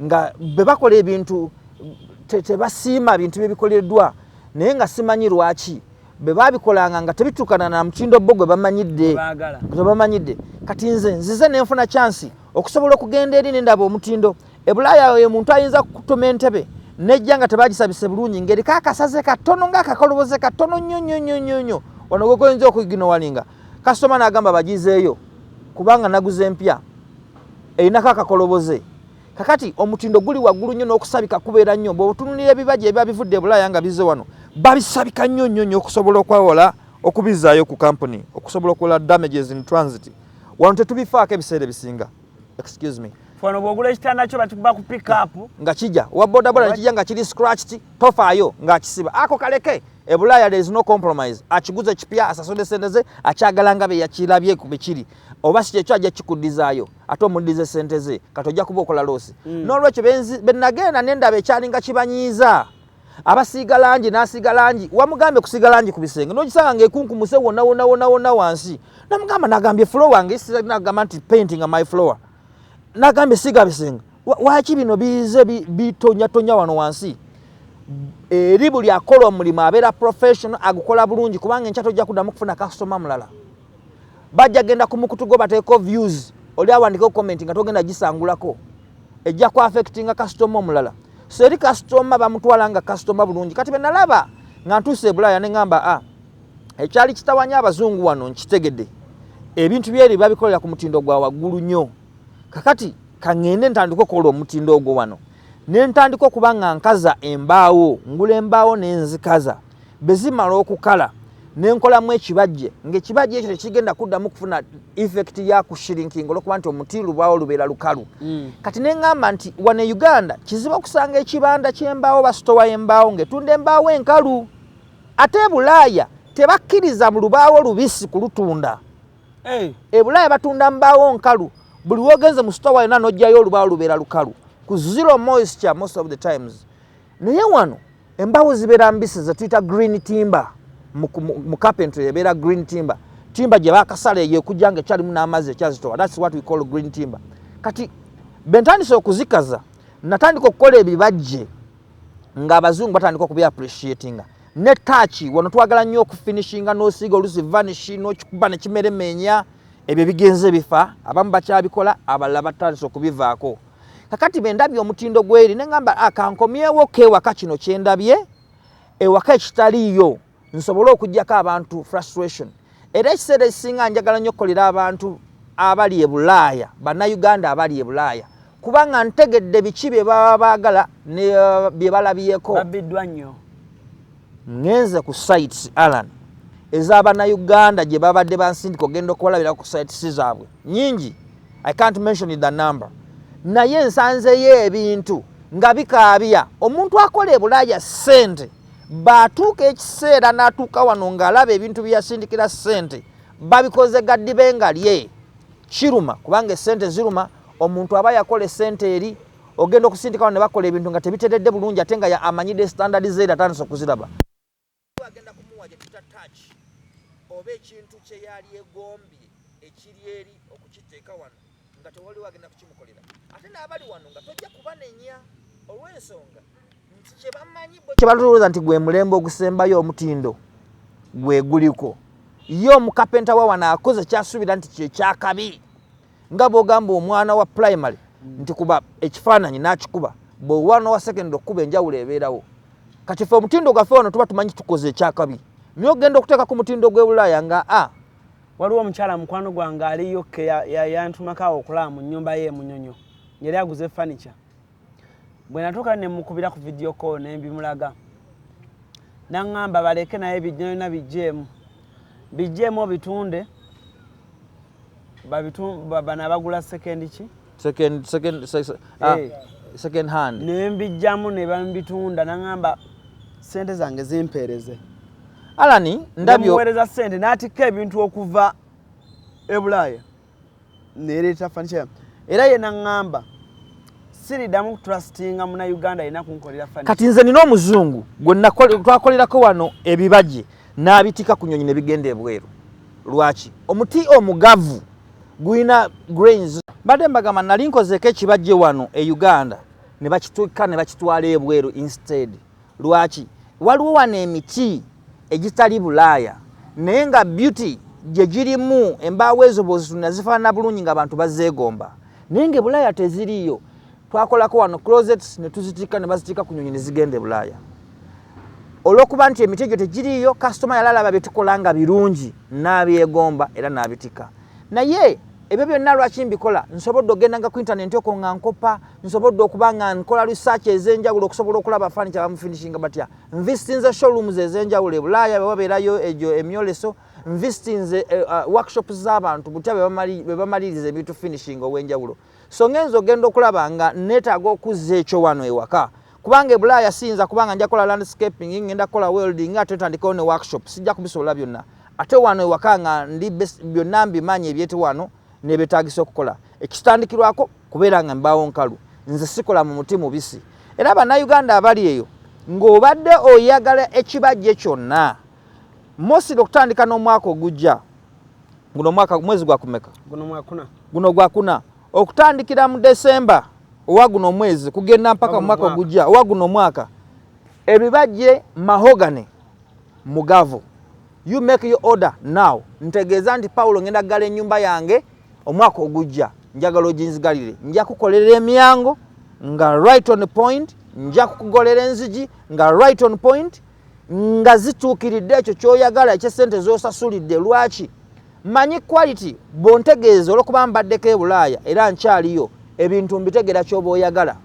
nga be bakola ebintu tebasiima bintu byebikoleddwa naye nga simanyi lwaki be babikolanga nga tebitukana na mutindo bogwe bamanyidde kati nzize nenfuna chance okusobola okugenda eri nendaba omutindo e Bulaaya oyo muntu ayinza kutuma entebe nejja nga tebagisabise bulungi ngeri kaakasaze katono ng'akakoloboze katono nnyo wano gwe goyinza okuginowalinga kasitoma n'agamba bagizeeyo kubanga naguze empya erinako akakoloboze kakati omutindo guli waggulu nnyo n'okusabika kubeera nnyo bw'otunulira ebibajja ebiba bivudde e Bulaaya nga bize wano babisabika nnyo okusobola okwewola okubizaayo ku company okusobola okukola damages in transit wano tetubifaako ebiseera ebisinga. Excuse me. Fano bwogula ekitanda kyo batukuba ku pick up nga kijja wa bodaboda kijja nga kiri scratched tofaayo nga kisiba ako kaleke e Bulaaya there is no compromise akiguze kipya asasode sente ze akyagala nga be yakirabye ku bikiri oba si kyekyo ajja kikuddizaayo ate omuddize sente ze katojja kuba okola loosi n'olwekyo benagenda nendaba ekyalinga kibanyiiza abasiiga langi n'asiiga langi wamugambe kusiiga langi ku bisenge n'ogisanga ng'ekunkumuse wonna wansi namugamba nagambye floor wange nagamba nti painting my floor nagambye siga bisenge waki bino bize bitonyatonya wano wansi eri buli akola omulimu abeera professional agukola bulungi kubanga enkya tojja kuddamu kufuna customer mulala bajja genda ku mukutu go bateeko views oli awandikawo comment nga togenda gisangulako ejja ku affectinga customer omulala so eri customer bamutwala nga customer bulungi kati benalaba nga ntuuse e Bulaaya ne ngamba ekyali kitawanya abazungu wano nkitegedde ebintu byeri babikolera ku mutindo gwa waggulu nnyo kakati kangende ntandika okukola omutindo ogwo wano ne ntandika okuba nga nkaza embaawo ngula embaawo nenzikaza bezimala okukala nenkolamu ekibajje ng'ekibajje ekyo tekigenda kuddamu kufuna effect ya kushirinking olwokuba nti omuti lubaawo lubeera lukalu kati neŋŋamba nti wano e Uganda kizibu okusanga ekibanda ky'embaawo basitowa embaawo ng'etunda embaawo enkalu ate e Bulaaya tebakkiriza mu lubaawo lubisi kulutunda e Bulaaya batunda mbaawo nkalu buli wogenze mu sitowa yonna n'ojjayo olubaawo lubeera lukalu ku zero moisture most of the times naye wano embaawo zibeera mbisi ze tuyita green timber mu carpentry ebeera green timber gye baakasala eyo ekujja nga ekyalimu n'amazzi ekyazitowa that's what we call green timber kati bentandise okuzikaza natandika okukola ebibajje ng'abazungu batandika okubyappreciatinga ne tachi wano twagala nnyo okufinishinga n'osiiga olusi vanishi n'okikuba ne kimeremenya ebyo bigenze bifa abamu bakyabikola abalala batandise okubivaako kakati bendabye omutindo gweri neŋŋamba akankomyewo kewaka kino kyendabye ewaka ekitaliiyo nsobole okuggyako abantu frustration era ekiseera ekisinga njagala nnyo okukolera abantu abali e Bulaaya bannayuganda abali e Bulaaya kubanga ntegedde biki bye baba baagala ne bye balabyeko babbiddwa nnyo ngenze ku sites Allan ez'abannayuganda gye babadde bansindika ogenda okwalabira ku sites zaabwe nyingi I can't mention the number naye nsanzeyo ebintu nga bikaabya omuntu akola e Bulaaya ssente batuuka ekiseera n'atuuka wano ng'alaba ebintu byasindikira ssente babikoze gaddibe nga lye kiruma kubanga essente ziruma omuntu aba yakola essente eri ogenda okusindika wano ne bakola ebintu nga tebiteredde bulungi ate nga amanyidde standard zeera atandise okuziraba agenda kumuwa gye tuta touch oba ekintu kye yali egombye ekiri eri okukiteeka wano nga tewaliwo agenda kukimukolera ate n'abali wano nga tojja kubanenya olw'ensonga nti kye bamanyi kye balowooza nti gwe mulembe ogusembayo omutindo gwe guliko ye omukapenta wa wano akoze kyasuubira nti kyekyakabi nga bw'ogamba omwana wa primary nti kuba ekifaananyi n'akikuba bw'omwana wa secondary okuba enjawulo ebeerawo kati ffe omutindo gwaffe wano tuba tumanyi tukoze ekyakabi naye ogenda okuteeka ku mutindo gw'e Bulaaya nga waliwo omukyala mukwano gwange aliyo ke yantumakawo okulaba mu nnyumba ye Munyonyo yali aguze furniture bwe natuuka ne mukubira ku video call ne mbimulaga n'aŋŋamba baleke naye byonna bijjeemu obitunde bano abagula second hand ne mbijjamu ne bambitunda n'aŋŋamba sente zange zimpeereze Alani ndamuweereza sente n'atikka ebintu okuva e Bulaaya neereeta furniture era ye n'aŋŋamba siriddamu kutrustinga muna Uganda alina kunkolera furniture kati nze nina omuzungu gwe twakolerako wano ebibajje n'abitika ku nnyonyi ne bigenda ebweru lwaki omuti omugavu guyina grains badde mbagamba nali nkozeeko ekibajje wano e Uganda ne bakituuka ne bakitwala ebweru instead lwaki waliwo wano emiti egitali Bulaaya naye nga beauty gye girimu embaawo ezo bw'ozitunda zifaanana bulungi ng'abantu bazeegomba naye nga Bulaaya teziriiyo twakolako wano closets ne tuzitika ne bazitika ku nnyonyi ne zigenda e Bulaaya olw'okuba nti emiti egyo tegiriiyo kasitoma yalalaba bye tukola nga birungi n'abyegomba era n'abitika naye ebyo byonna lwaki mbikola nsobodde ogendanga ku intaneti okwo nga nkopa nsobodde okuba nga nkola research ez'enjawulo okusobola okulaba furniture bamufinishinga batya nvisitinze showrooms ez'enjawulo e Bulaaya bwe babeerayo egyo emyoleso nvisitinze workshops z'abantu butya bwe bamaliriza ebintu finishing ow'enjawulo so ngenza ogenda okulaba nga neetaaga okuzza ekyo wano ewaka kubanga e Bulaaya siyinza kubanga nja kola landscaping ngenda kola welding ate ntandikawo ne workshop sijja kubisobola byonna ate wano ewaka nga ndi byonna mbimanyi ebyete wano nebyetaagisa okukola ekitandikirwako kubeera nga mbaawo nkalu nze sikola mu muti mubisi era bannayuganda abali eyo ng'obadde oyagala ekibajje kyonna mosiri okutandika n'omwaka ogujja guno omwaka mwezi gwa kumeka guno gwa kuna okutandikira mu Desemba owa guno omwezi kugenda mpaka mu mwaka ogujja owa guno omwaka ebibajje mahogany mugavu you make your order now ntegeeza nti Paulo ngenda kugala ennyumba yange omwaka ogujja njagala oginzigalire nja kukolera emyango nga right on point nja kukugolera enzigi nga right on point nga zituukiridde ekyo kyoyagala ekyesente z'osasulidde lwaki manyi quality bontegeeza olw'okuba mbaddeko e Bulaaya era nkyaliyo ebintu mbitegera ky'oba oyagala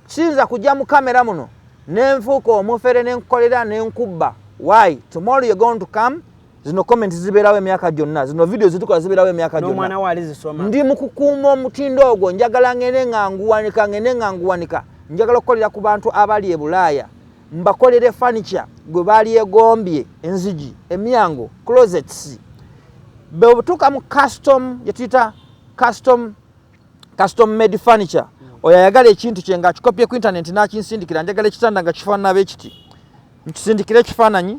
siyinza kujja mu kamera muno nenfuuka omufere nenkukolera nenkubba why tomorrow you're going to come zino comment zibeerawo emyaka gyonna zino video zitukola zibeerawo emyaka gyonna ndi mu kukuuma omutindo ogwo njagala ngene nganguwanika njagala okukolera ku bantu abali e Bulaaya mbakolere furniture gwe baali egombye enzigi emyango closets bwe butuuka mu custom yetuyita custom made furniture oyo ayagala ekintu kye nga akikopye ku internet n'akinsindikira njagala ekitanda nga kifaanana b'ekiti nkisindikire ekifaananyi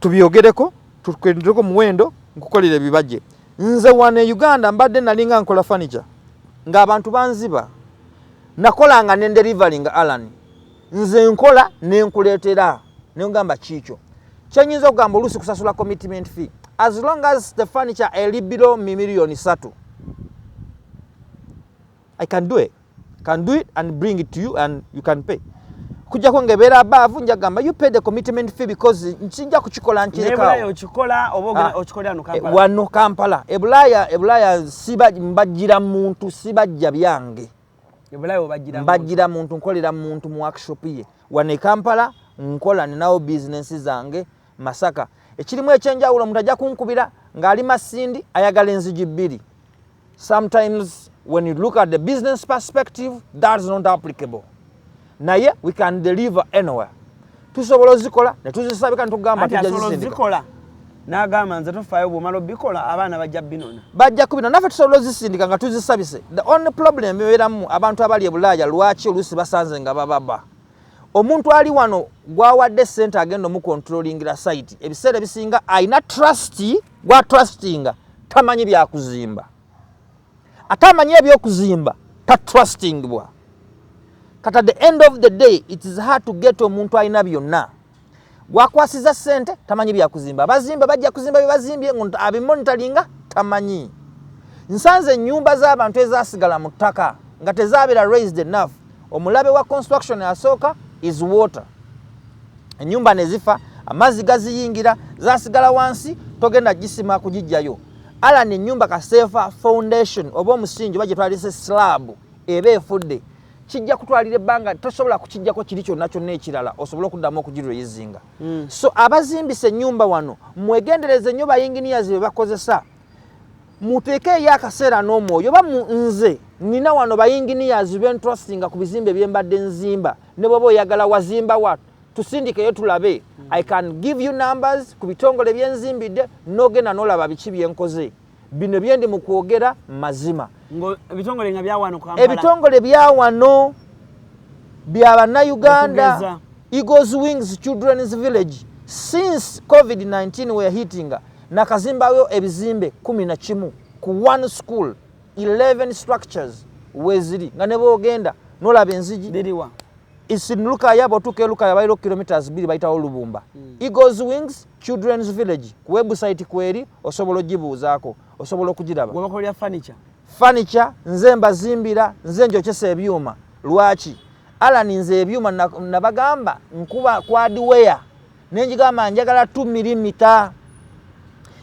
tubyogereko tukwendereko muwendo nkukolera ebibajje nze wano e Uganda mbadde nalinga nkola furniture ng'abantu banziba nakolanga ne delivering Alan nze nkola nenkuleetera nengamba kiikyo kyenyinza okugamba oluusi kusasula commitment fee as long as the furniture eri below million 3 I can do it and bring it to you and you can pay kujja kongebeera above njagamba you pay the commitment fee because nsinja kukikola nkirekawo okikola oba okikolera no Kampala wano Kampala e Bulaaya mbajjira muntu sibajja byange mbajjira muntu nkolera muntu mu workshop ye wano e Kampala nkola ninawo business zange Masaka ekirimu ekyenjawulo omuntu ajja kunkubira ng'ali Masindi ayagala enzigi 2 sometimes when you look at the business perspective, that's not applicable. Naye we can deliver anywhere. Tusobola zikola ne tuzisabika ntugamba tujazisindika. N'agamba nze tufaayo bw'omala obikola abaana bajja binona. Bajja kubina naffe tusobola ozisindika nga tuzisabise. The only problem ebeeramu abantu abali e Bulaaya lwaki oluusi basanze nga bababa. Omuntu ali wano gwawadde ssente agenda omukontrolingira site ebiseera ebisinga ayina trust gwa trustinga tamanyi byakuzimba. Atamanyi ebyokuzimba ta trustingibwa. Kati at the end of the day it is hard to get omuntu ayina byonna. Gwakwasiza ssente tamanyi byakuzimba. Abazimba bajja kuzimba byebazimbye ngo abimonitoringa tamanyi. Nsanze ennyumba z'abantu ezasigala mu ttaka nga tezabeera raised enough. Omulabe wa construction asooka is water. Ennyumba ne zifa amazzi gaziyingira zasigala wansi togenda gisima kugijjayo. Ala ne ennyumba kasefa foundation oba omusingi oba gye twalise slab eba efudde kijja kutwalira ebbanga tosobola kukijjako kiri kyonna kyonna ekirala osobola okuddamu okugiraizinga. So abazimbisa ennyumba wano mwegendereze ennyo bayinginiya ze bakozesa muteekeeyo akaseera n'omwoyo oba nze nina wano bayinginiyazi bentrustinga ku bizimbe byembadde nzimba ne bw'oba oyagala wazimba wa tusindikeyo tulabe. I can give you numbers ku bitongole byenzimbidde n'ogenda n'olaba biki byenkoze. Bino byendi mu kwogera mazima. Ebitongole nga byawano Kampala. Ebitongole byawano bya bannayuganda Eagles Wings Children's Village since COVID-19 were hitting nakazimbayo ebizimbe 11 ku one school 11 structures weziri nga ne boogenda nolaba enzigi diriwa isinuka yabo tuke luka yabairo kilometers 2 bayitawo Lubumba. Eagles Wings Children's Village ku website kweri osobola ogibuuzaako osobola okugiraba. Wabakolya furniture nze mbazimbira nze njokyesa ebyuma lwaki Alani nze ebyuma nabagamba nkuba hardware nenjigamba njagala 2 mm.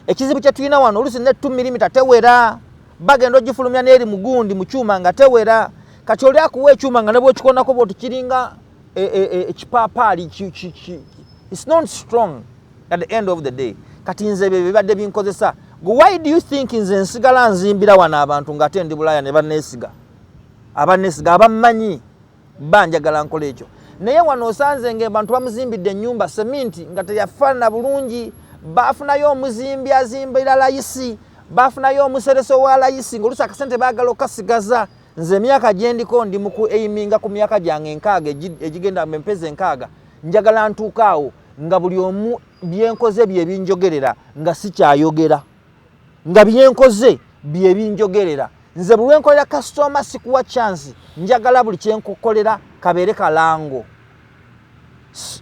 Ekizibu kye tulina wano olusi ne 2 mm tewera bagenda ogifulumya n'eri mugundi mu kyuma nga tewera kati oli akuwa ekyuma nga ne bw'okikonako bw'otukiringa ekipaapaali it's not strong at the end of the day. Kati nze bye bibadde binkozesa. Why do you think nze nsigala nzimbira wano abantu ng'ate ndi Bulaaya ne banneesiga abammanyi banjagala nkola ekyo. Naye wano osanze ng'abantu bamuzimbidde ennyumba seminti nga teyafaanana bulungi bafunayo omuzimbi azimbira layisi bafunayo omusereso wa layisi ng'oluusi akasente baagala okasigaza. Nze emyaka gye ndiko ndi mu kuaiminga ku myaka gyange 6 egigenda mpeze 6 njagala ntuukaawo nga buli omu byenkoze bye binjogerera nga sikyayogera nga byenkoze bye binjogerera. Nze buli wenkolera customer sikuwa chance njagala buli kyenkokolera kabeere kalango.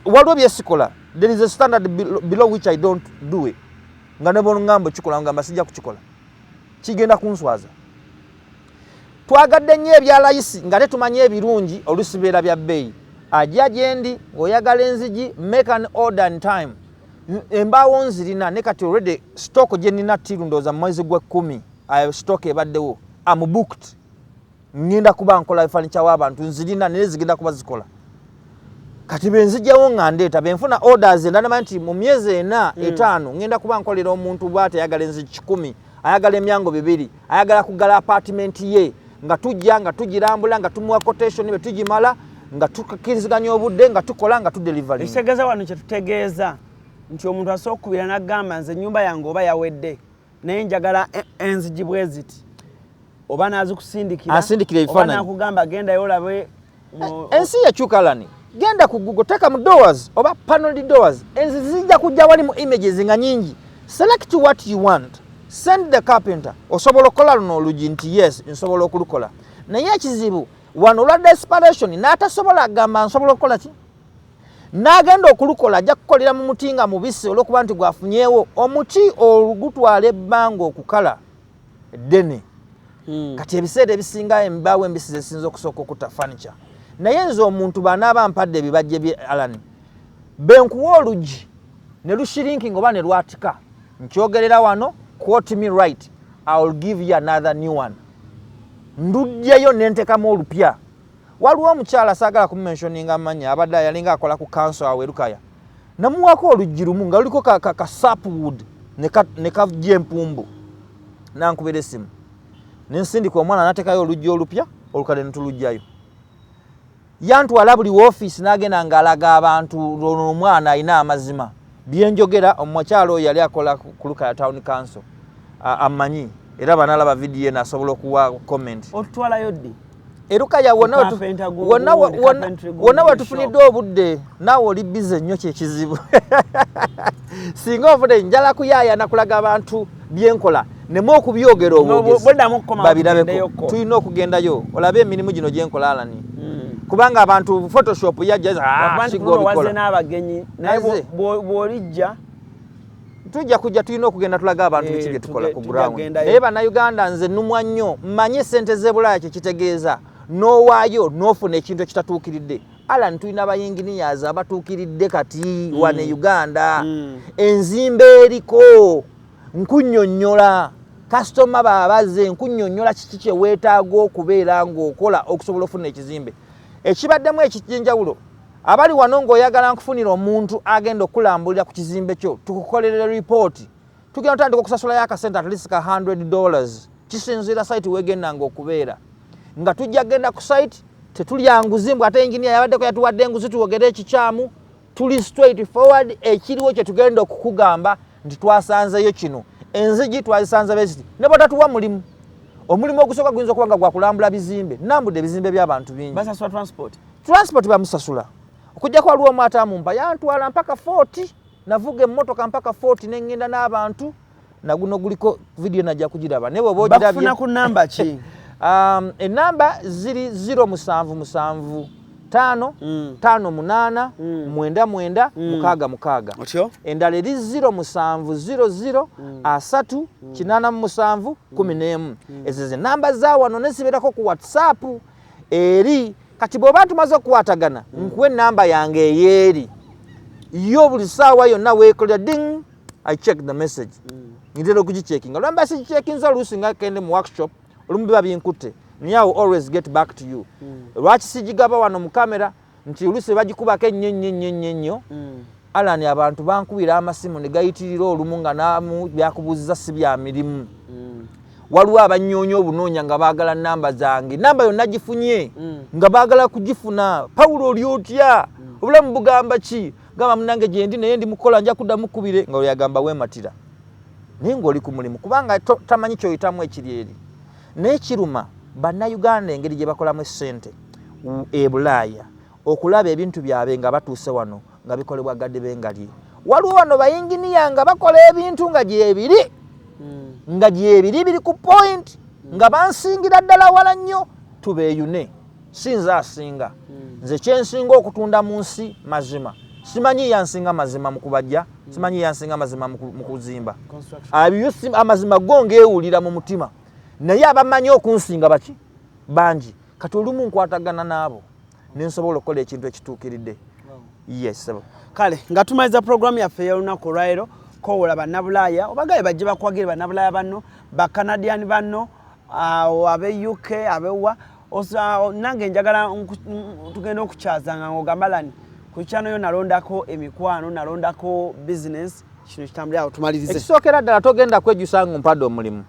Waliwo byesikola there is a standard below which I don't do it. Nga ne bw'oŋŋamba kikola ngamba sijja kukikola kigenda kunswaza. Twagadde nnyo ebya layisi nga tetumanyi ebirungi oluusi bibeera bya bbeeyi. Ajja gye ndi ng'oyagala enzigi make an order in time. Embaawo nzirina ne kati already stock gye nnina tirundooza mu mwezi gwa 10 ayo stock ebaddewo am booked. Ngenda kuba nkola furniture w'abantu nzirina ne zigenda kuba zikola. Kati benzijjawo nga ndeeta benfuna orders endala nti mu myezi 4 5 ngenda kuba nkolera omuntu bw'ate ayagala enzigi 10 ayagala emyango 2 ayagala kugala apartment ye nga tujja nga tugirambula nga tumuwa quotation be tugimala nga tukiriziganya obudde nga tukola nga tudelivery. Ekitegeeza wano kye tutegeeza nti omuntu asooka okubira n'agamba nze ennyumba yange oba yawedde naye njagala enzigi bwe ziti oba naazikusindikira oba naakugamba gendayo olabe ensi yakyuka Alani. Genda ku Google teeka mu doors oba paneled doors enzi zijja kujja wali mu images nga nyingi. Select what you want, send the carpenter. Osobola okukola luno olugi nti yes nsobola okulukola. Naye ekizibu wano olwa desperation n'atasobola agamba nsobola okukola ki n'agenda okulukola ajja kukolera mu muti nga mubisi olw'okuba nti gwafunyeewo omuti olugutwala ebbanga okukala eddene. Kati ebiseera ebisinga embaawo embisi zesinza okusooka okutta furniture. Naye nze omuntu banaaba mpadde ebibajje bye Alani benkuwa olugi ne lushirinking oba ne lwatika nkyogerera wano quote me right I will give you another new one. Ndujjayo nentekamu olupya. Waliwo omukyala saagala kumentioninga amanya abadde yalinga akola ku council awe Lukaya namuwako olugi lumu nga luliko ka sapwood ne kavujja empumbu nankubira essimu nensindika omwana natekayo olujja olupya olukadde ntulujjayo yantwala buli woofiisi n'agenda ng'alaga abantu omwana alina amazima byenjogera omukyalo oyo yali akola ku Lukaya Town Council amanyi era banalaba vidiyo nasobola okuwa comment otwalayo ddi Erukaya wonna watufunidde obudde naawe oli bize nnyo kyekizibu singa ovudde njala kuyaaya nakulaga abantu byenkola nemu okubyogera obwogezi tulina okugendayo olabe emirimu gino gyenkola alani kubanga abantu photoshop yajjawaze n'abagenyi naye bw'olijja tujja kujja tulina okugenda tulaga abantu biki bye tukola ku ground naye bannayuganda nze nnumwa nnyo mmanyi ssente z'ebulaaya kyekitegeeza n'owaayo n'ofuna ekintu ekitatuukiridde Alan tulina abayinginiyazi abatuukiridde kati wane Uganda enzimba eriko nkunnyonnyola kasitoma baabaze nkunnyonnyola kiki kye weetaaga okubeera ng'okola okusobola okufuna ekizimbe ekibaddemu eky'enjawulo abali wano ng'oyagala nkufunira omuntu agenda okulambulira ku kizimbe kyo tukukolere ripooti tugenda otandika okusasulayo akasente at least ka $100 kisinziira site weegenda ng'okubeera nga tujja genda ku site tetulya nguzi mbw ate engineer yabaddeko yatuwadde enguzi tuwogere ekikyamu tuli straight forward ekiriwo kye tugenda okukugamba nti twasanzeyo kino enzigi twazisanze beziti ne bwatatuwa mulimu omulimu ogusooka guyinza okuba nga gwakulambula bizimbe nambudde ebizimbe by'abantu bingi basasula transport bamusasula okujjako waliwo omwata mumpa yantwala mpaka 40 navuga emmotoka mpaka 40 nengenda n'abantu naguno guliko video najja kugiraba ne bwoba ogirabye bafuna ku namba ki enamba ziri 077 5 58 99 6 otyo endala eri 0700 3 87 11 ezo ze namba za wano nezibeerako ku WhatsApp eri kati bw'oba tumaze okukwatagana nkuwe namba yange eyeeri yo buli ssaawa yonna weekolera ding I check the message ngitera okugicheckinga olwamba sigicheckinza oluusi nga kende mu workshop olumu biba binkutte naye I will always get back to you lwaki sigigaba wano mu kamera nti oluusi bagikubako ennyo Alani abantu bankubira amasimu ne gayitirira olumu nga naamu byakubuuziza si bya mirimu waliwo abanyoonya obunoonya nga baagala namba zange namba yonna gifunye nga baagala kugifuna Pawulo oli otya obulamu bugamba ki gamba munange gye ndi naye ndi mukola nja kudda mukubire nga oyagamba weematira naye ng'oli ku mulimu kubanga tamanyi kyoyitamu ekiri eri naye kiruma bannayuganda engeri gye bakolamu essente ebulaaya okulaba ebintu byabwe nga batuuse wano nga bikolebwa gadde bengalye waliwo wano bayinginiya nga bakola ebintu nga gyebiri nga gyebiri biri ku point nga bansingira ddala wala nnyo tubeeyune sinza asinga nze kyensinga okutunda mu nsi mazima simanyi yansinga mazima mu kubajja simanyi yansinga mazima mu kuzimba amazima go ngeewulira mu mutima naye abamanyi okunsinga baki bangi kati olumu nkwatagana naabo nensobola okukola ekintu ekituukiridde yes kale nga tumaliza programu yaffe ey'olunaku olwaleero kowola bannabulaaya obagabe bajje bakwagire bannabulaaya banno bakanadiani banno abe UK abewa nange njagala tugenda okukyazanga ng'ogamba lani ku kyano yo nalondako emikwano nalondako business kino kitambulira awo tumalirize ekisookera ddala togenda kwejjusa ng'ompadde omulimu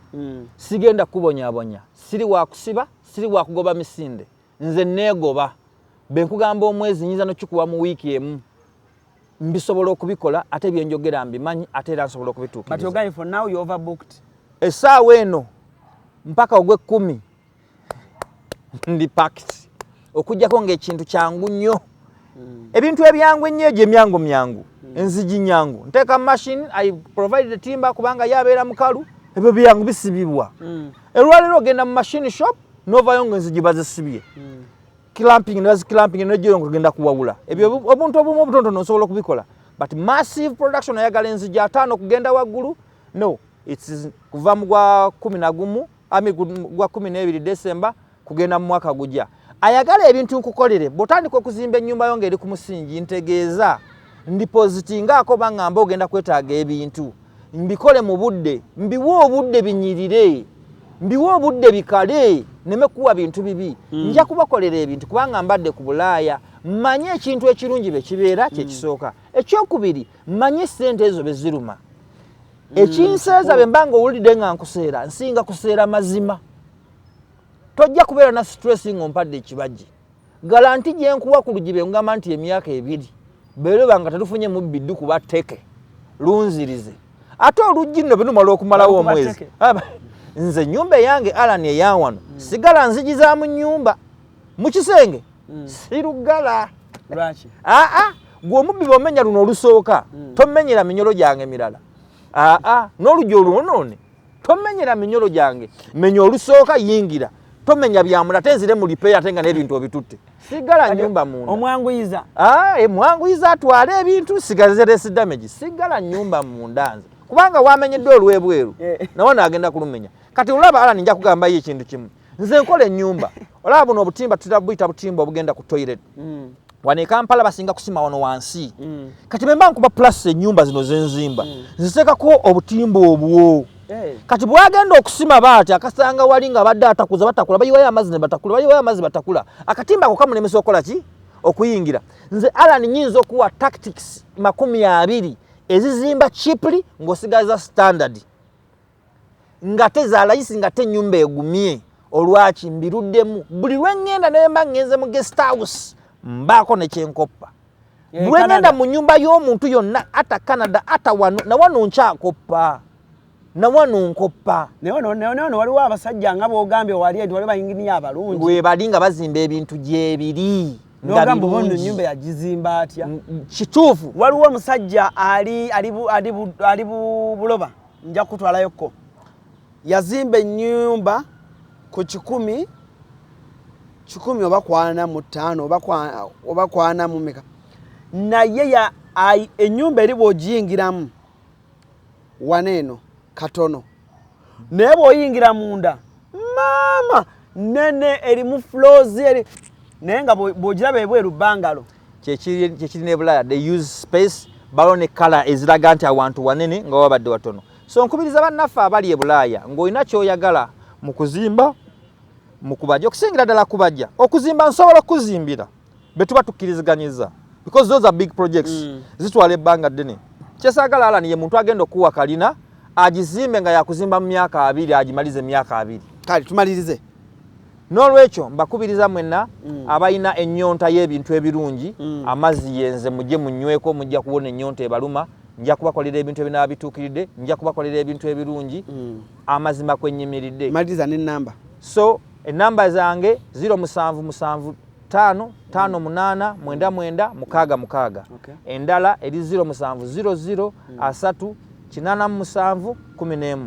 sigenda kubonyabonya siri wa kusiba siri wa kugoba misinde nze neegoba benkugamba omwezi nyinza n'okikuwa mu wiiki emu mbisobola okubikola ate byenjogera mbimanyi ate era nsobola okubituukiriza but your guy for now you overbooked essaawa eno mpaka ogw'ekkumi ndi packed okujjako ng'ekintu kyangu nnyo ebintu ebyangu ennyo egyo emyangu enzigi nyangu nteeka mu machine I provide the timber kubanga yabeera mukalu ebyo byangu bisibibwa olwaleero ogenda mu machine shop novayo ng'enzigi bazisibye clamping ne clamping n'ejjo ngenda kuwawula ebyo obuntu obumu obutontono nsobola okubikola but massive production ayagala enzigi 5 kugenda waggulu no it's kuva mu gwa 11 ami gwa 12 December kugenda mu mwaka gujja ayagala ebintu nkukolere botandika okuzimba ennyumba yo ng'eri ku musingi ntegeeza ndipositingaako bangamba ogenda kwetaaga ebintu mbikole mu budde mbiwe obudde binyirire mbiwe obudde bikale nemekuwa bintu bibi nja kubakolera ebintu kubanga mbadde ku Bulaaya manye ekintu ekirungi be kibeera kyekisooka ekyokubiri manye sente ezo beziruma ekinseeza be mbanga owulidde nga nkuseera nsinga kuseera mazima tojja kubeera na stress ng'ompadde ekibaji. Garanti gye nkuwa ku lugibe ngamba nti emyaka 2 beereba nga tetufunye mubbi ddu kuba tteke lunzirize. Ate oluggi nno binumala okumalawo omwezi. Nze nyumba yange Alan eyawano sigala nzigiza mu nyumba mu kisenge sirugala. Lwaki? Gwe omubbi bw'omenya luno olusooka tomenyera minyolo gyange mirala. N'oluggi olwonoone tomenyera minyolo gyange, menya olusooka yingira. Tomenya byamula tenzire mu repair atenga n'ebintu obitutte. Sigala nyumba munda. Omwanguyiza. Mwanguyiza atwale ebintu sigaze resi damage. Sigala nyumba munda nze. Kubanga wamenyedde olwebweru. Nawo agenda kulumenya. Kati olaba Alan nja kugamba ye ekintu kimu. Nze nkola ennyumba. Olaba buno obutimba tutabuyita butimba obugenda ku toilet. Wane Kampala basinga kusima wano wansi. Kati memba nkuba plus ennyumba zino zenzimba. Nzisekako obutimba obwo. Kati bwagenda okusima baati akasanga wali nga badde atakuza batakula bayiwayo amazzi ne batakula bayiwayo amazzi batakula akatimba ako kamulemesa okola ki okuyingira. Nze Alan nyinza okuwa tactics 20 ezizimba cheaply ng'osigaza standard nga tezalayisi nga tenyumba egumye olwaki mbiruddemu buli lwengenda nemba ngenze mu guest house mbaako ne kyenkoppa lwengenda mu nyumba y'omuntu yonna ata Canada ata wano na wano nkyakoppa na wano nkoppa neono waliwo abasajja nga boogambye wali edi wali bayinginiya abalungi we bali nga bazimba ebintu gyebiri nga bono nyumba yagizimba atya kituufu. Waliwo omusajja ali buloba nja kutwalayoko yazimba ennyumba ku 10 oba 45 oba 40 meka naye ennyumba eri bw'ogiyingiramu waneeno katono naye bw'oyingira munda maama nene erimu floors eri naye nga bw'ogiraba ebweru bangalo kyekiri ne Bulaya they use space balone color eziraga nti awantu wanene nga wabadde watono. So nkubiriza bannaffe abali e Bulaya ng'olina ky'oyagala mu kuzimba mu kubajja okusingira ddala kubajja okuzimba nsobola okuzimbira be tuba tukkiriziganyiza because those are big projects zitwala ebbanga ddene. Kyesaagala Alan ye muntu agenda okuwa kalina agizimbe nga yakuzimba mu myaka 2 agimalize myaka 2. Kale tumalirize. N'olwekyo mbakubiriza mwenna abayina ennyonta y'ebintu ebirungi amazzi yenze mujje munyweko mujja kuwona ennyonta ebaluma nja kubakolera ebintu ebinaba bituukiridde nja kubakolera ebintu ebirungi amazima kwennyimiridde. Maliriza n'ennamba. So ennamba zange 0770589996. Endala eri 0700387711.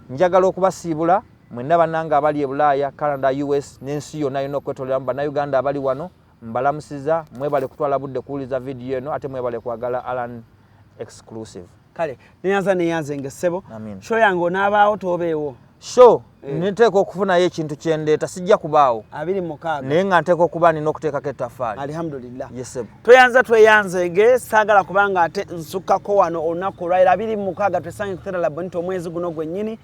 Njagala okubasiibula mwenna bannange abali e Bulaaya, Canada, US n'ensi yonna yonna okwetoleramu bannayuganda abali wano mbalamusiza mwebale kutwala budde kuwuliza vidiyo eno ate mwebale kwagala Alan Exclusive. Kale neyanze ngesebo show yange onaabaawo tobeewo show niteeka okufunayo ekintu kyendeeta sijja kubaawo 26 naye nga nteeka okuba nina okuteekako ettafaali. Alhamdulillah. Yesebo tweyanzege saagala kubanga ate nsukkako wano olunaku olwaliro 26 twesange kuteera bonito omwezi guno gwennyini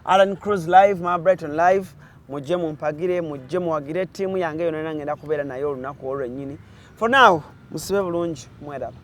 ALLANCRUZ live ma Brighton live mujje mumpagire mujje muwagire ttiimu yange yonna ngenda kubeera nayo olunaku olwennyini. For now musibe bulungi mweraba.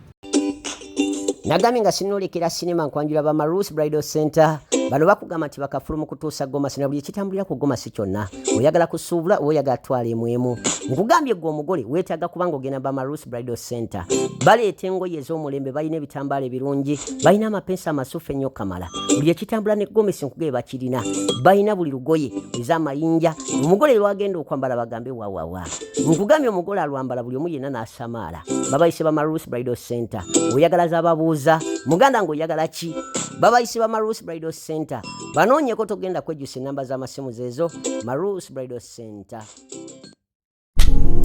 Nagambye nga sinolekera sinema nkwanjula ba CRUZ Bridal Center bano bakugamba nti bakafulu mu kutuusa Goma sina buli kitambulira ku Goma si kyonna oyagala kusuubula oyagala twala emwemu nkugambye gwe omugole weetaaga kubanga ogenda ba CRUZ Bridal Center baleeta engoye ez'omulembe balina ebitambaala ebirungi balina amapensa amasufu ennyo kamala buli ekitambula ne Gomesi nkugambye bakirina balina buli lugoye ez'amayinja omugole lwagenda okwambala bagambe wawawa nkugambye omugole alwambala buli omu yenna n'asamaala babayise ba CRUZ Bridal Center oyagala z'ababuuza muganda ng'oyagala ki babayise ba CRUZ Bridal Center banoonyeko togenda kwejjusa ennamba z'amasimu zeezo CRUZ Bridal Center.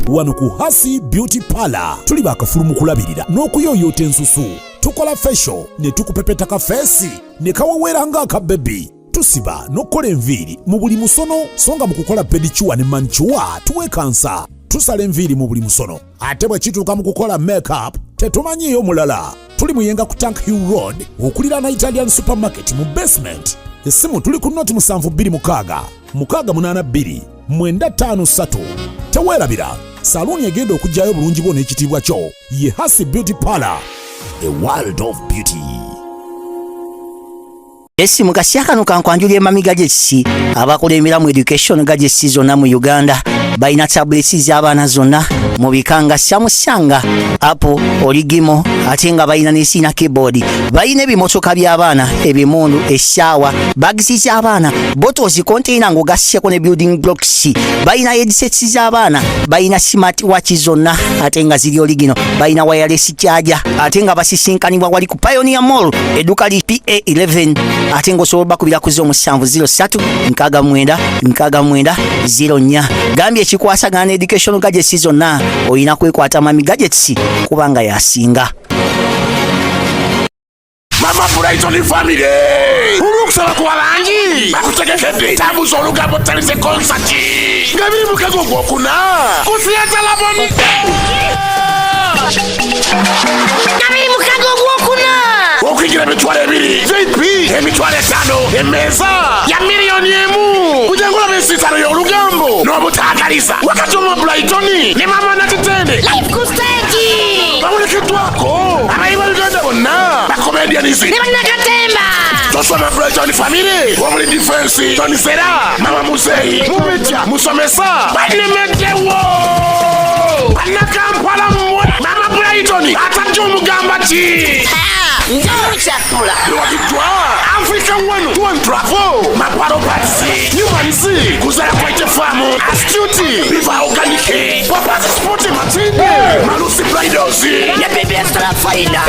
Wano ku Hasi Beauty Parlor tuli bakafulu mu kulabirira n'okuyooyoota ensusu tukola facial ne tukupepeta ka feesi ne kawawera ng'akabebi tusiba n'okkola enviiri mu buli musono songa mu kukola pedicure ne manicure tuwekansa tusala enviiri mu buli musono ate bwe kituuka mu kukola makeup tetumanyiiyo mulala tuli muyenga ku Tank Hill Road okuliraana Italian Supermarket mu basement. Essimu tuli ku noti 7266 682 953. Teweerabira saluuni egenda okujjayo bulungi bwo n'ekitiibwa kyo ye Hasi Beauty Parlor, a world of beauty. Esi mukasya kano kankwanjulye mami gadgets abakola Emirimu education gadgets zonna mu Uganda balina tablets z'abaana zonna mu bikanga Samsung, Apple, Origimo ate nga balina n'esina keyboard. Balina ebimotoka by'abaana, ebimundu, eshaawa, bags z'abaana, bottles, container ng'ogasseko ne building blocks. Balina headsets z'abaana, balina smart watch zonna ate nga ziri Origino, balina wireless charger ate nga basisinkanibwa wali ku Pioneer Mall edduka li PA11 ate ng'osobola bakubira ku 0703-69-69-04. Gambye ekikwasagana education gadgets zonna olina kwekwata mami gadgets kubanga yasinga. Mama Brighton family ulukusaba ku balangi bakutegekedde tabuza olugambo talise concert nga biri mu kago gwokuna ku theatre laboni Nabiri mu kago gwokuna okwigira emitwalo 2 VIP emitwalo 5 emmeeza ya $1,000,000 kujangula besitalo y'olugambo n'obutagaliza wakati Mama Brighton ne Mama Natitende live ku stage bamulekeddwako abayiba Uganda bonna bakomedianizi ne bannakatemba tosoma Brighton family wabuli defense Tony Sera Mama Musei Mumeja Musomesa banemeddewo bannakampala mmwe Mama Brighton atajja omugamba ki Njochakula Lwakitwa Africa One Tuan Bravo Maparo Pasi Nyumanzi Kuzara Kwaite Famu Astuti Viva Organike Papazi Sporti Matinde Malusi Bridals Ya Bebe Astra Faina